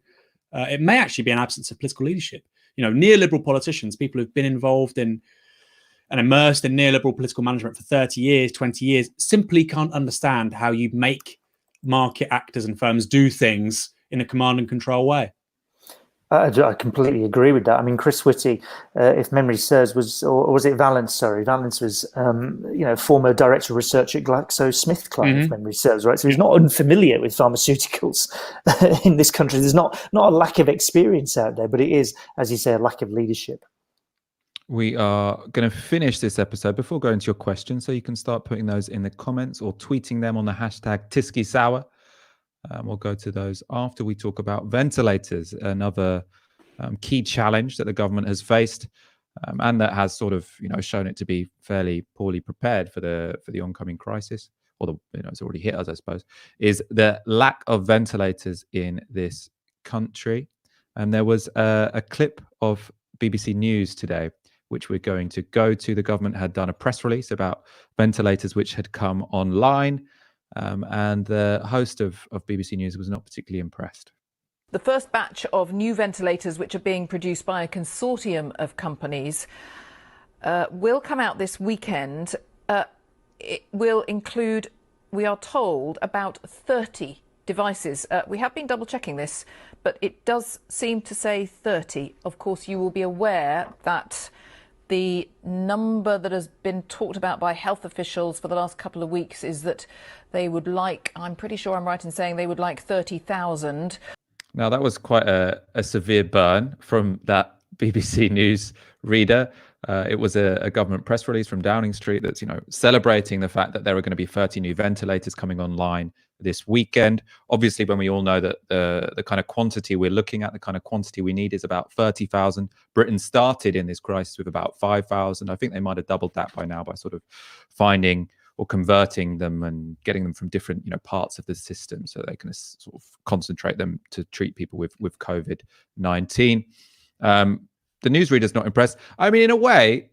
It may actually be an absence of political leadership. Neoliberal politicians, people who've been involved in and immersed in neoliberal political management for 30 years, 20 years, simply can't understand how you make market actors and firms do things in a command and control way. I completely agree with that. I mean, Chris Whitty, if memory serves, was it Valence? Sorry, Valence was, former director of research at GlaxoSmithKline, if memory serves, right? So he's not unfamiliar with pharmaceuticals in this country. There's not a lack of experience out there, but it is, as you say, a lack of leadership. We are going to finish this episode before going to your questions, so you can start putting those in the comments or tweeting them on the hashtag TiskiSour. We'll go to those after we talk about ventilators, another key challenge that the government has faced, and that has sort of shown it to be fairly poorly prepared for the oncoming crisis, or it's already hit us, I suppose, is the lack of ventilators in this country. And there was a clip of BBC News today, which we're going to go to. The government had done a press release about ventilators which had come online. And the host of BBC News was not particularly impressed. The first batch of new ventilators, which are being produced by a consortium of companies, will come out this weekend. It will include, we are told, about 30 devices. We have been double checking this, but it does seem to say 30. Of course, you will be aware that the number that has been talked about by health officials for the last couple of weeks is that they would like, I'm pretty sure I'm right in saying they would like 30,000. Now, that was quite a severe burn from that BBC News reader. It was a government press release from Downing Street that's, celebrating the fact that there are going to be 30 new ventilators coming online this weekend. Obviously, when we all know that the kind of quantity we're looking at, the kind of quantity we need is about 30,000. Britain started in this crisis with about 5,000. I think they might have doubled that by now by sort of finding or converting them and getting them from different parts of the system so they can sort of concentrate them to treat people with COVID-19. The newsreader's not impressed. I mean, in a way,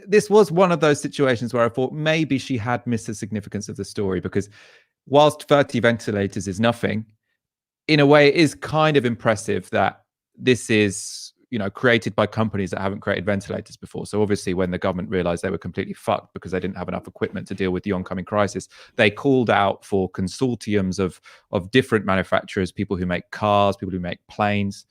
this was one of those situations where I thought maybe she had missed the significance of the story, because whilst 30 ventilators is nothing, in a way it is kind of impressive that this is, created by companies that haven't created ventilators before. So obviously when the government realized they were completely fucked because they didn't have enough equipment to deal with the oncoming crisis, they called out for consortiums of different manufacturers, people who make cars, people who make planes,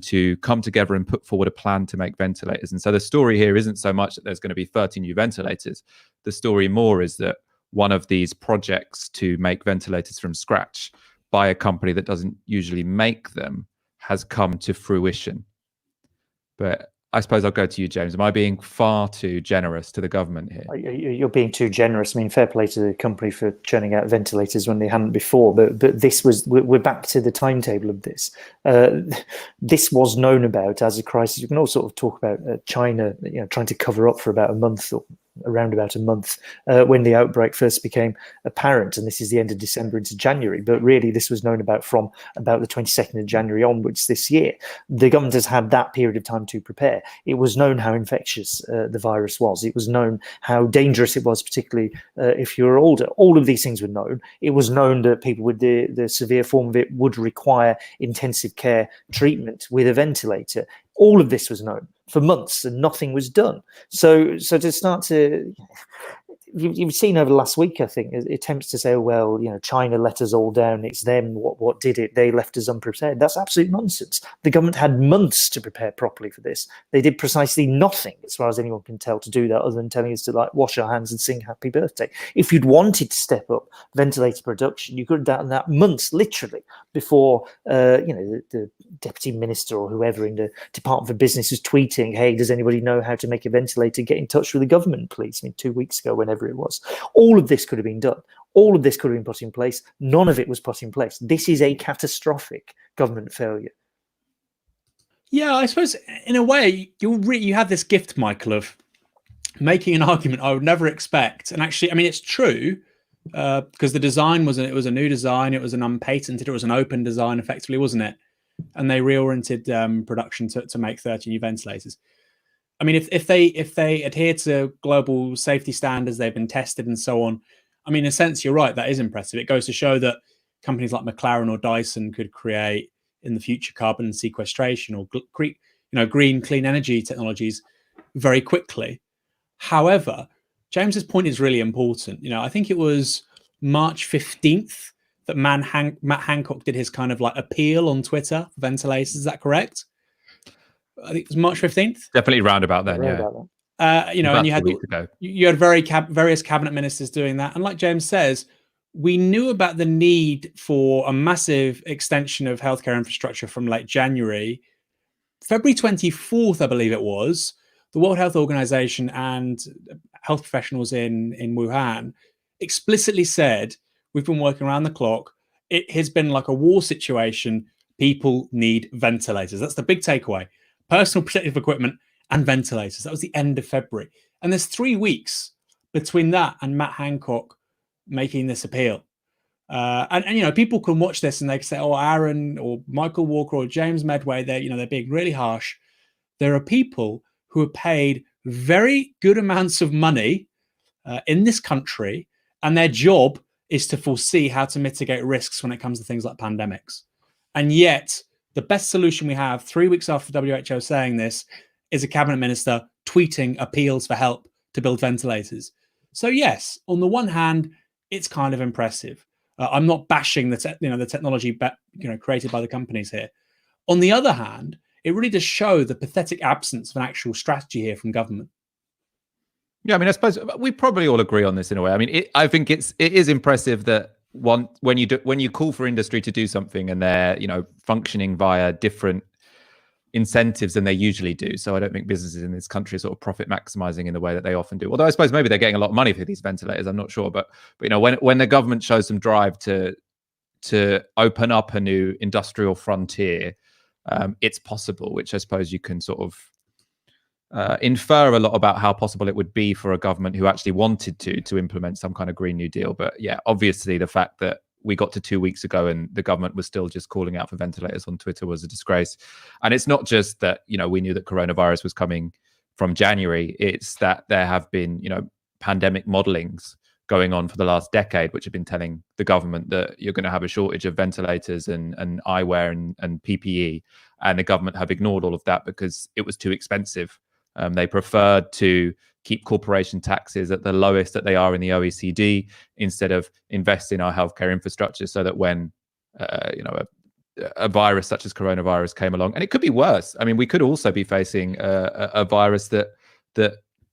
to come together and put forward a plan to make ventilators. And so the story here isn't so much that there's going to be 30 new ventilators. The story more is that one of these projects to make ventilators from scratch by a company that doesn't usually make them has come to fruition. But I suppose I'll go to you, James. Am I being far too generous to the government here? You're being too generous. I mean, fair play to the company for churning out ventilators when they hadn't before. But this was, we're back to the timetable of this. This was known about as a crisis. You can all sort of talk about China, trying to cover up for about a month or around about a month when the outbreak first became apparent, and this is the end of December into January, but really this was known about from about the 22nd of January onwards this year. The government has had that period of time to prepare. It was known how infectious the virus was. It was known how dangerous it was, particularly if you were older. All of these things were known. It was known that people with the severe form of it would require intensive care treatment with a ventilator. All of this was known for months and nothing was done. So to start to, you've seen over the last week, I think, attempts to say, well, China let us all down. It's them. What did it? They left us unprepared. That's absolute nonsense. The government had months to prepare properly for this. They did precisely nothing, as far as anyone can tell, to do that, other than telling us to wash our hands and sing happy birthday. If you'd wanted to step up ventilator production, you could have done that months, literally, before the deputy minister or whoever in the Department for Business was tweeting, hey, does anybody know how to make a ventilator? Get in touch with the government, please. I mean, 2 weeks ago, whenever it was. All of this could have been done. All of this could have been put in place. None of it was put in place. This is a catastrophic government failure. Yeah, I suppose in a way you had this gift, Michael, of making an argument I would never expect. And actually, I mean, it's true because the design was a new design. It was an unpatented, it was an open design, effectively, wasn't it? and they reoriented production to make 30 new ventilators. I mean, if they adhere to global safety standards, they've been tested and so on. I mean, in a sense, you're right. That is impressive. It goes to show that companies like McLaren or Dyson could create in the future carbon sequestration or green clean energy technologies very quickly. However, James's point is really important. I think it was March 15th that Matt Hancock did his kind of like appeal on Twitter for ventilators. Is that correct? I think it was March 15th. Definitely round about then, yeah. And you had various cabinet ministers doing that. And like James says, we knew about the need for a massive extension of healthcare infrastructure from late January. February 24th, I believe it was, the World Health Organization and health professionals in Wuhan explicitly said, we've been working around the clock. It has been like a war situation. People need ventilators. That's the big takeaway. Personal protective equipment and ventilators. That was the end of February. And there's 3 weeks between that and Matt Hancock making this appeal. And people can watch this and they can say, oh, Aaron or Michael Walker or James Meadway, they're being really harsh. There are people who are paid very good amounts of money in this country, and their job is to foresee how to mitigate risks when it comes to things like pandemics. And yet, the best solution we have 3 weeks after WHO saying this is a cabinet minister tweeting appeals for help to build ventilators. So yes, on the one hand, it's kind of impressive. I'm not bashing the technology created by the companies here. On the other hand, it really does show the pathetic absence of an actual strategy here from government. Yeah, I mean, I suppose we probably all agree on this in a way. I mean, I think it is impressive that when you call for industry to do something and they're functioning via different incentives than they usually do. So I don't think businesses in this country are sort of profit maximizing in the way that they often do. Although I suppose maybe they're getting a lot of money for these ventilators. I'm not sure, but when the government shows some drive to open up a new industrial frontier, it's possible. Which I suppose you can sort of infer a lot about how possible it would be for a government who actually wanted to implement some kind of Green New Deal. But yeah, obviously the fact that we got to 2 weeks ago and the government was still just calling out for ventilators on Twitter was a disgrace. And it's not just that, we knew that coronavirus was coming from January. It's that there have been, pandemic modelings going on for the last decade, which have been telling the government that you're going to have a shortage of ventilators and eyewear and PPE. And the government have ignored all of that because it was too expensive. They preferred to keep corporation taxes at the lowest that they are in the OECD instead of invest in our healthcare infrastructure so that when a virus such as coronavirus came along, and it could be worse. I mean, we could also be facing a virus that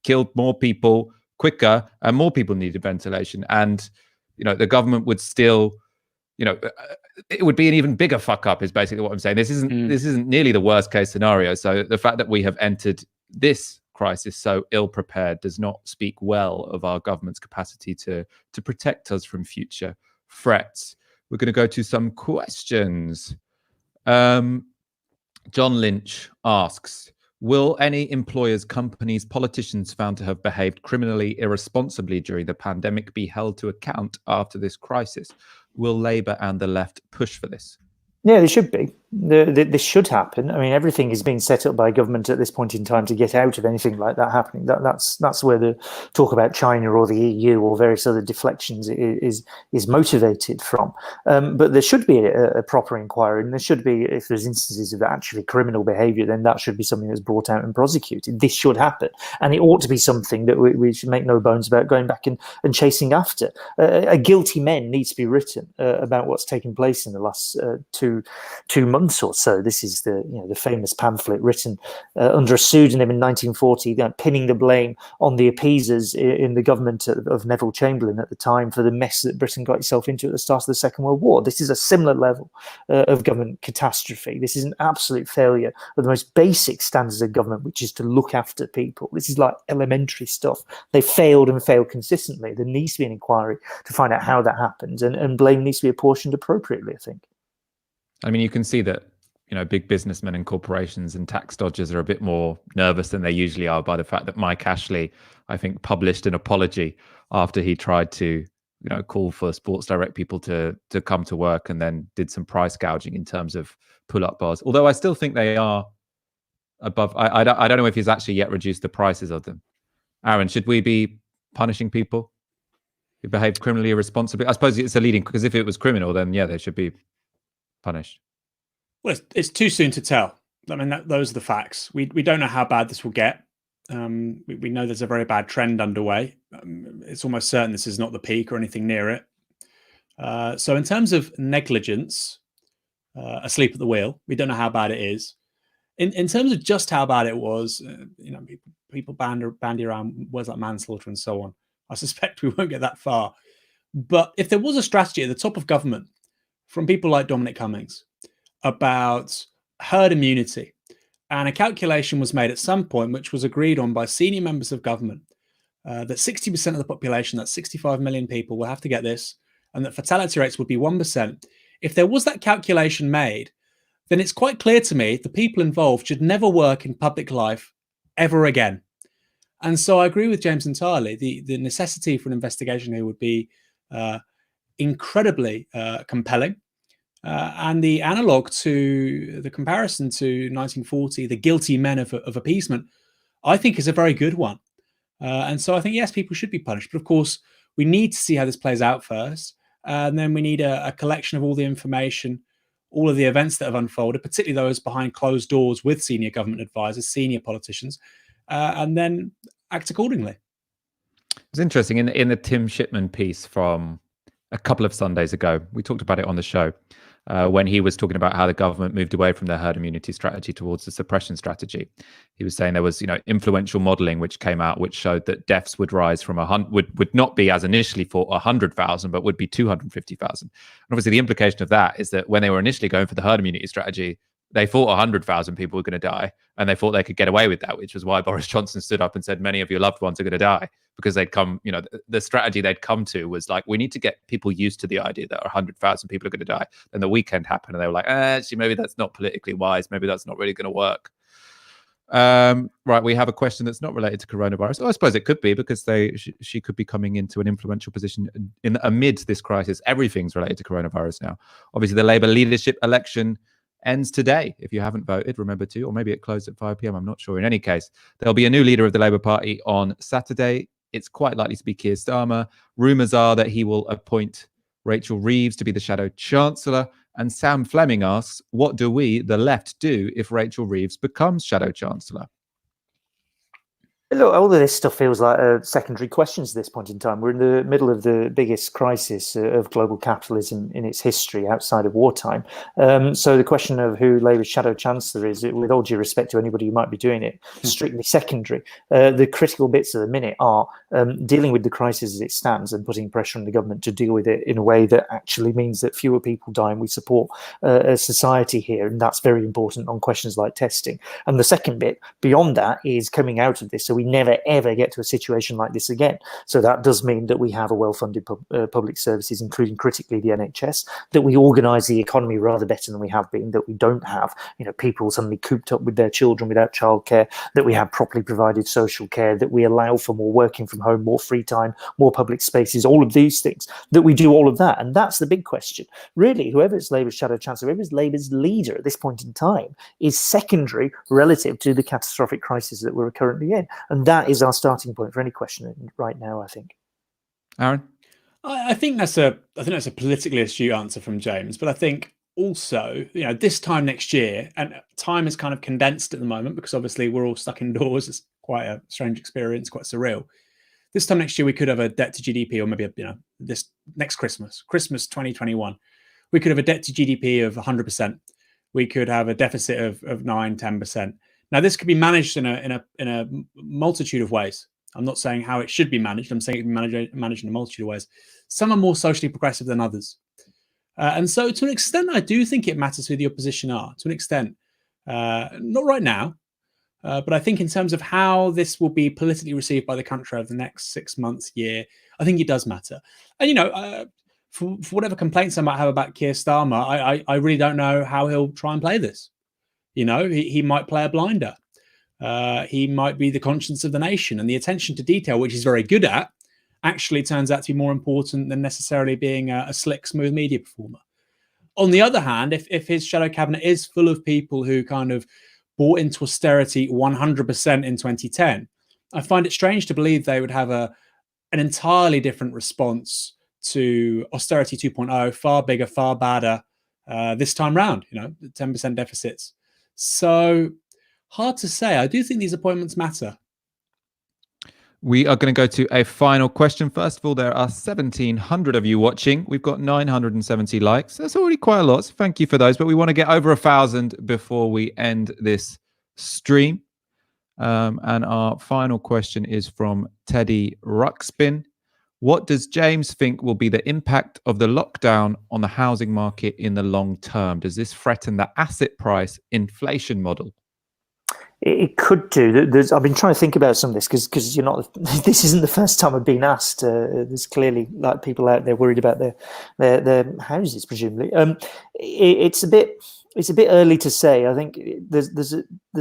killed more people quicker and more people needed ventilation. And, the government would still, it would be an even bigger fuck up is basically what I'm saying. This isn't nearly the worst case scenario. So the fact that we have entered this crisis so ill prepared does not speak well of our government's capacity to protect us from future threats. We're going to go to some questions. John Lynch asks, will any employers, companies, politicians found to have behaved criminally irresponsibly during the pandemic be held to account after this crisis? Will Labour and the left push for this? Yeah, they should be. This should happen. I mean, everything is being set up by government at this point in time to get out of anything like that happening. That's where the talk about China or the EU or various other deflections is motivated from. But there should be a proper inquiry, and there should be, if there's instances of actually criminal behaviour, then that should be something that's brought out and prosecuted. This should happen, and it ought to be something that we should make no bones about going back and chasing after. A guilty men needs to be written about what's taken place in the last two months or so. This is the famous pamphlet written under a pseudonym in 1940, pinning the blame on the appeasers in the government of Neville Chamberlain at the time for the mess that Britain got itself into at the start of the Second World War. This is a similar level of government catastrophe. This is an absolute failure of the most basic standards of government, which is to look after people. This is like elementary stuff. They failed and failed consistently. There needs to be an inquiry to find out how that happened, and blame needs to be apportioned appropriately, I think. I mean, you can see that, big businessmen and corporations and tax dodgers are a bit more nervous than they usually are by the fact that Mike Ashley, I think, published an apology after he tried to call for Sports Direct people to come to work, and then did some price gouging in terms of pull-up bars. Although I still think they are above. I don't know if he's actually yet reduced the prices of them. Aaron, should we be punishing people who behave criminally irresponsibly? I suppose it's a leading, because if it was criminal, then yeah, they should be punished. Well, it's too soon to tell. I mean, those are the facts. We don't know how bad this will get. We know there's a very bad trend underway. It's almost certain this is not the peak or anything near it. So in terms of negligence, asleep at the wheel, we don't know how bad it is. In terms of just how bad it was, people bandy around words like manslaughter and so on. I suspect we won't get that far. But if there was a strategy at the top of government from people like Dominic Cummings about herd immunity, and a calculation was made at some point, which was agreed on by senior members of government, that 60% of the population, that's 65 million people, will have to get this, and that fatality rates would be 1%. If there was that calculation made, then it's quite clear to me the people involved should never work in public life ever again. And so I agree with James entirely. The necessity for an investigation here would be incredibly compelling. And the analog to the comparison to 1940, the guilty men of appeasement, I think is a very good one. And so I think, yes, people should be punished. But of course, we need to see how this plays out first. And then we need a collection of all the information, all of the events that have unfolded, particularly those behind closed doors with senior government advisors, senior politicians, and then act accordingly. It's interesting. In the Tim Shipman piece from a couple of Sundays ago, we talked about it on the show, when he was talking about how the government moved away from their herd immunity strategy towards the suppression strategy. He was saying there was, influential modelling which came out, which showed that deaths would rise from would not be as initially for 100,000, but would be 250,000. And obviously, the implication of that is that when they were initially going for the herd immunity strategy, they thought 100,000 people were going to die, and they thought they could get away with that, which was why Boris Johnson stood up and said many of your loved ones are going to die, because they'd come, the strategy they'd come to was like, we need to get people used to the idea that 100,000 people are going to die. Then the weekend happened, and they were like, actually, maybe that's not politically wise. Maybe that's not really going to work. Right, we have a question that's not related to coronavirus. Oh, I suppose it could be, because she could be coming into an influential position amid this crisis. Everything's related to coronavirus now. Obviously, the Labour leadership election ends today. If you haven't voted, remember to, or maybe it closed at 5 p.m. I'm not sure. In any case, there'll be a new leader of the Labour Party on Saturday. It's quite likely to be Keir Starmer. Rumours are that he will appoint Rachel Reeves to be the shadow chancellor. And Sam Fleming asks, what do we, the left, do if Rachel Reeves becomes shadow chancellor? Look, all of this stuff feels like secondary questions at this point in time. We're in the middle of the biggest crisis of global capitalism in its history outside of wartime. So the question of who Labour's shadow chancellor is, with all due respect to anybody who might be doing it, strictly secondary. The critical bits at the minute are dealing with the crisis as it stands and putting pressure on the government to deal with it in a way that actually means that fewer people die, and we support a society here. And that's very important on questions like testing. And the second bit beyond that is coming out of this, so we never ever get to a situation like this again. So that does mean that we have a well-funded public services, including critically the NHS, that we organise the economy rather better than we have been, that we don't have people suddenly cooped up with their children without childcare, that we have properly provided social care, that we allow for more working from home, more free time, more public spaces, all of these things, that we do all of that. And that's the big question. Really, whoever's Labour's shadow chancellor, whoever's Labour's leader at this point in time is secondary relative to the catastrophic crisis that we're currently in. And that is our starting point for any question right now, I think. Aaron? I think that's a politically astute answer from James, but I think also, this time next year, and time is kind of condensed at the moment because obviously we're all stuck indoors. It's quite a strange experience, quite surreal. This time next year, we could have a debt to GDP, or maybe this next Christmas 2021, we could have a debt to GDP of 100%. We could have a deficit of 9, 10%. Now, this could be managed in a multitude of ways. I'm not saying how it should be managed. I'm saying it can be managed in a multitude of ways. Some are more socially progressive than others. And so to an extent, I do think it matters who the opposition are, to an extent. Not right now, but I think in terms of how this will be politically received by the country over the next 6 months, year, I think it does matter. And, for whatever complaints I might have about Keir Starmer, I really don't know how he'll try and play this. He might play a blinder. He might be the conscience of the nation and the attention to detail, which he's very good at, actually turns out to be more important than necessarily being a slick, smooth media performer. On the other hand, if his shadow cabinet is full of people who kind of bought into austerity 100% in 2010, I find it strange to believe they would have an entirely different response to austerity 2.0, far bigger, far badder this time round, 10% deficits. So hard to say. I do think these appointments matter. We are going to go to a final question. First of all, there are 1,700 of you watching. We've got 970 likes. That's already quite a lot. So thank you for those. But we want to get over 1,000 before we end this stream. And our final question is from Teddy Ruxpin. What does James think will be the impact of the lockdown on the housing market in the long term? Does this threaten the asset price inflation model? It could do. I've been trying to think about some of this because you're not. This isn't the first time I've been asked. There's clearly like people out there worried about their houses, presumably. It's a bit early to say. I think there's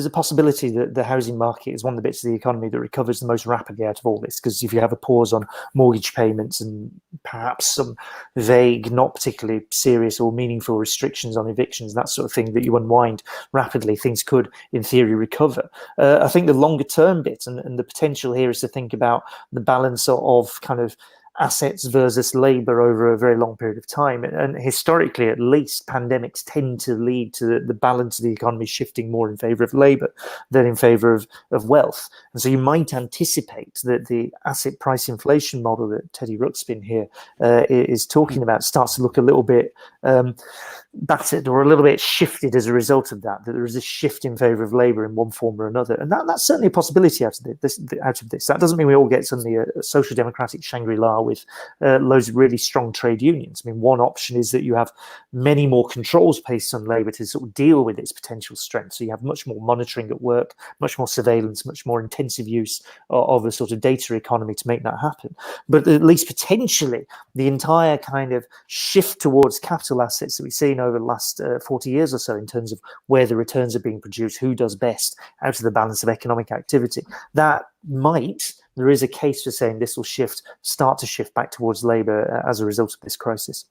a possibility that the housing market is one of the bits of the economy that recovers the most rapidly out of all this. Because if you have a pause on mortgage payments and perhaps some vague, not particularly serious or meaningful restrictions on evictions, that sort of thing, that you unwind rapidly, things could, in theory, recover. I think the longer term bit and the potential here is to think about the balance of kind of assets versus labor over a very long period of time. And historically, at least, pandemics tend to lead to the balance of the economy shifting more in favor of labor than in favor of wealth. And so you might anticipate that the asset price inflation model that Teddy Ruxpin here is talking about starts to look a little bit battered or a little bit shifted as a result of that there is a shift in favor of labor in one form or another. And that's certainly a possibility out of this. That doesn't mean we all get suddenly a social democratic Shangri-La with loads of really strong trade unions. I mean, one option is that you have many more controls placed on labor to sort of deal with its potential strength. So you have much more monitoring at work, much more surveillance, much more intensive use of a sort of data economy to make that happen. But at least potentially the entire kind of shift towards capital assets that we've seen over the last 40 years or so in terms of where the returns are being produced, who does best out of the balance of economic activity, there is a case for saying this will start to shift back towards labor as a result of this crisis.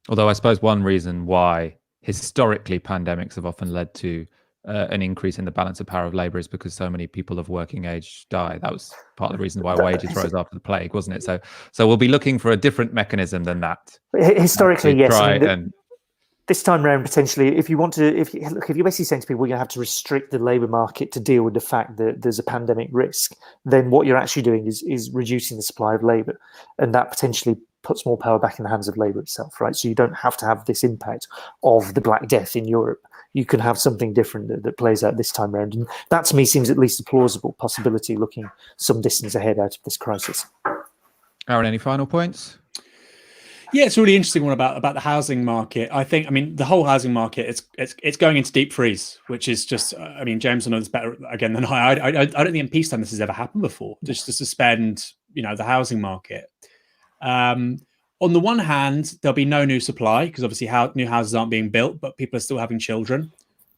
Although I suppose one reason why historically pandemics have often led to an increase in the balance of power of labor is because so many people of working age die. That was part of the reason why wages rose after the plague, wasn't it? So we'll be looking for a different mechanism than that. Historically, yes. This time round, potentially, if you're basically saying to people we're going to have to restrict the labour market to deal with the fact that there's a pandemic risk, then what you're actually doing is reducing the supply of labour, and that potentially puts more power back in the hands of labour itself, right? So you don't have to have this impact of the Black Death in Europe. You can have something different that plays out this time round, and that to me seems at least a plausible possibility, looking some distance ahead out of this crisis. Aaron, any final points? Yeah, it's a really interesting one about the housing market. I mean, the whole housing market, it's going into deep freeze, which is just, I mean, James knows better again than I don't think in peacetime this has ever happened before, just to suspend, the housing market. On the one hand, there'll be no new supply because obviously new houses aren't being built, but people are still having children.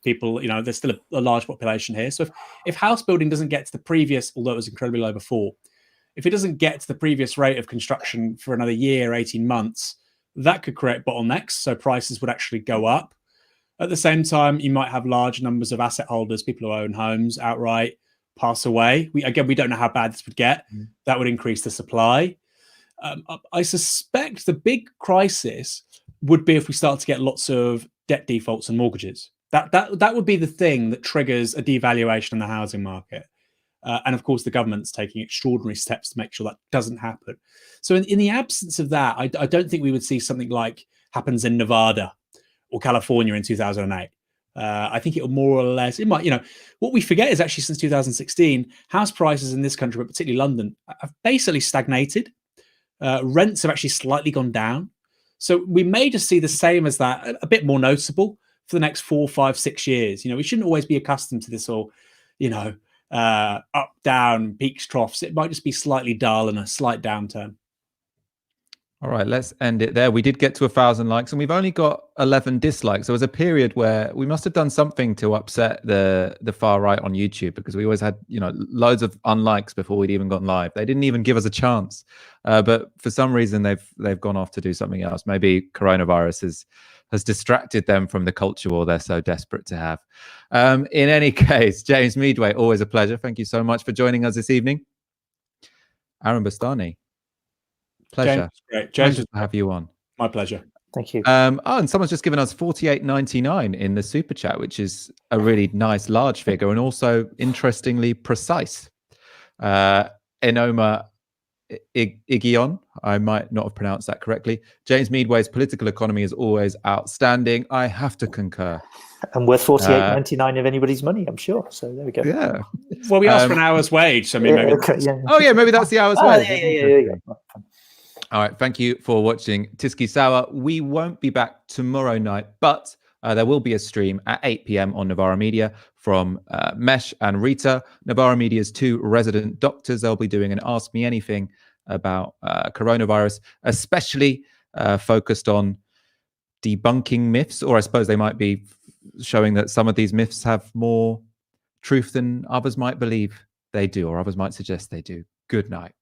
People, there's still a large population here. So if house building doesn't get to the previous, although it was incredibly low before, if it doesn't get to the previous rate of construction for another year, 18 months, that could create bottlenecks. So prices would actually go up. At the same time, you might have large numbers of asset holders, people who own homes outright, pass away. We don't know how bad this would get. That would increase the supply. I suspect the big crisis would be if we start to get lots of debt defaults and mortgages. That would be the thing that triggers a devaluation in the housing market. And of course, the government's taking extraordinary steps to make sure that doesn't happen. So in the absence of that, I don't think we would see something like happens in Nevada or California in 2008. I think it will more or less, it might, what we forget is actually since 2016, house prices in this country, but particularly London, have basically stagnated. Rents have actually slightly gone down. So we may just see the same as that, a bit more noticeable for the next 4, 5, 6 years. We shouldn't always be accustomed to this all, up, down, peaks, troughs. It might just be slightly dull and a slight downturn. All right, let's end it there. We did get to 1,000 likes and we've only got 11 dislikes. There was a period where we must have done something to upset the far right on YouTube, because we always had, loads of unlikes before we'd even gone live. They didn't even give us a chance. But for some reason, they've gone off to do something else. Maybe coronavirus has distracted them from the culture war they're so desperate to have. In any case, James Meadway, always a pleasure. Thank you so much for joining us this evening. Aaron Bastani. Pleasure. James, great. James, pleasure to have you on. My pleasure. Thank you. And someone's just given us $48.99 in the super chat, which is a really nice large figure and also interestingly precise. Enoma Igion, I might not have pronounced that correctly. James Meadway's political economy is always outstanding. I have to concur. And worth $48.99 of anybody's money, I'm sure. So there we go. Yeah. Well, we asked for an hour's wage. So maybe. Okay, yeah. Oh yeah, maybe that's the hour's wage. Yeah. All right, thank you for watching Tysky Sour. We won't be back tomorrow night, but there will be a stream at 8 p.m. on Novara Media from Mesh and Rita, Novara Media's 2 resident doctors. They'll be doing an Ask Me Anything about coronavirus, especially focused on debunking myths, or I suppose they might be showing that some of these myths have more truth than others might believe they do, or others might suggest they do. Good night.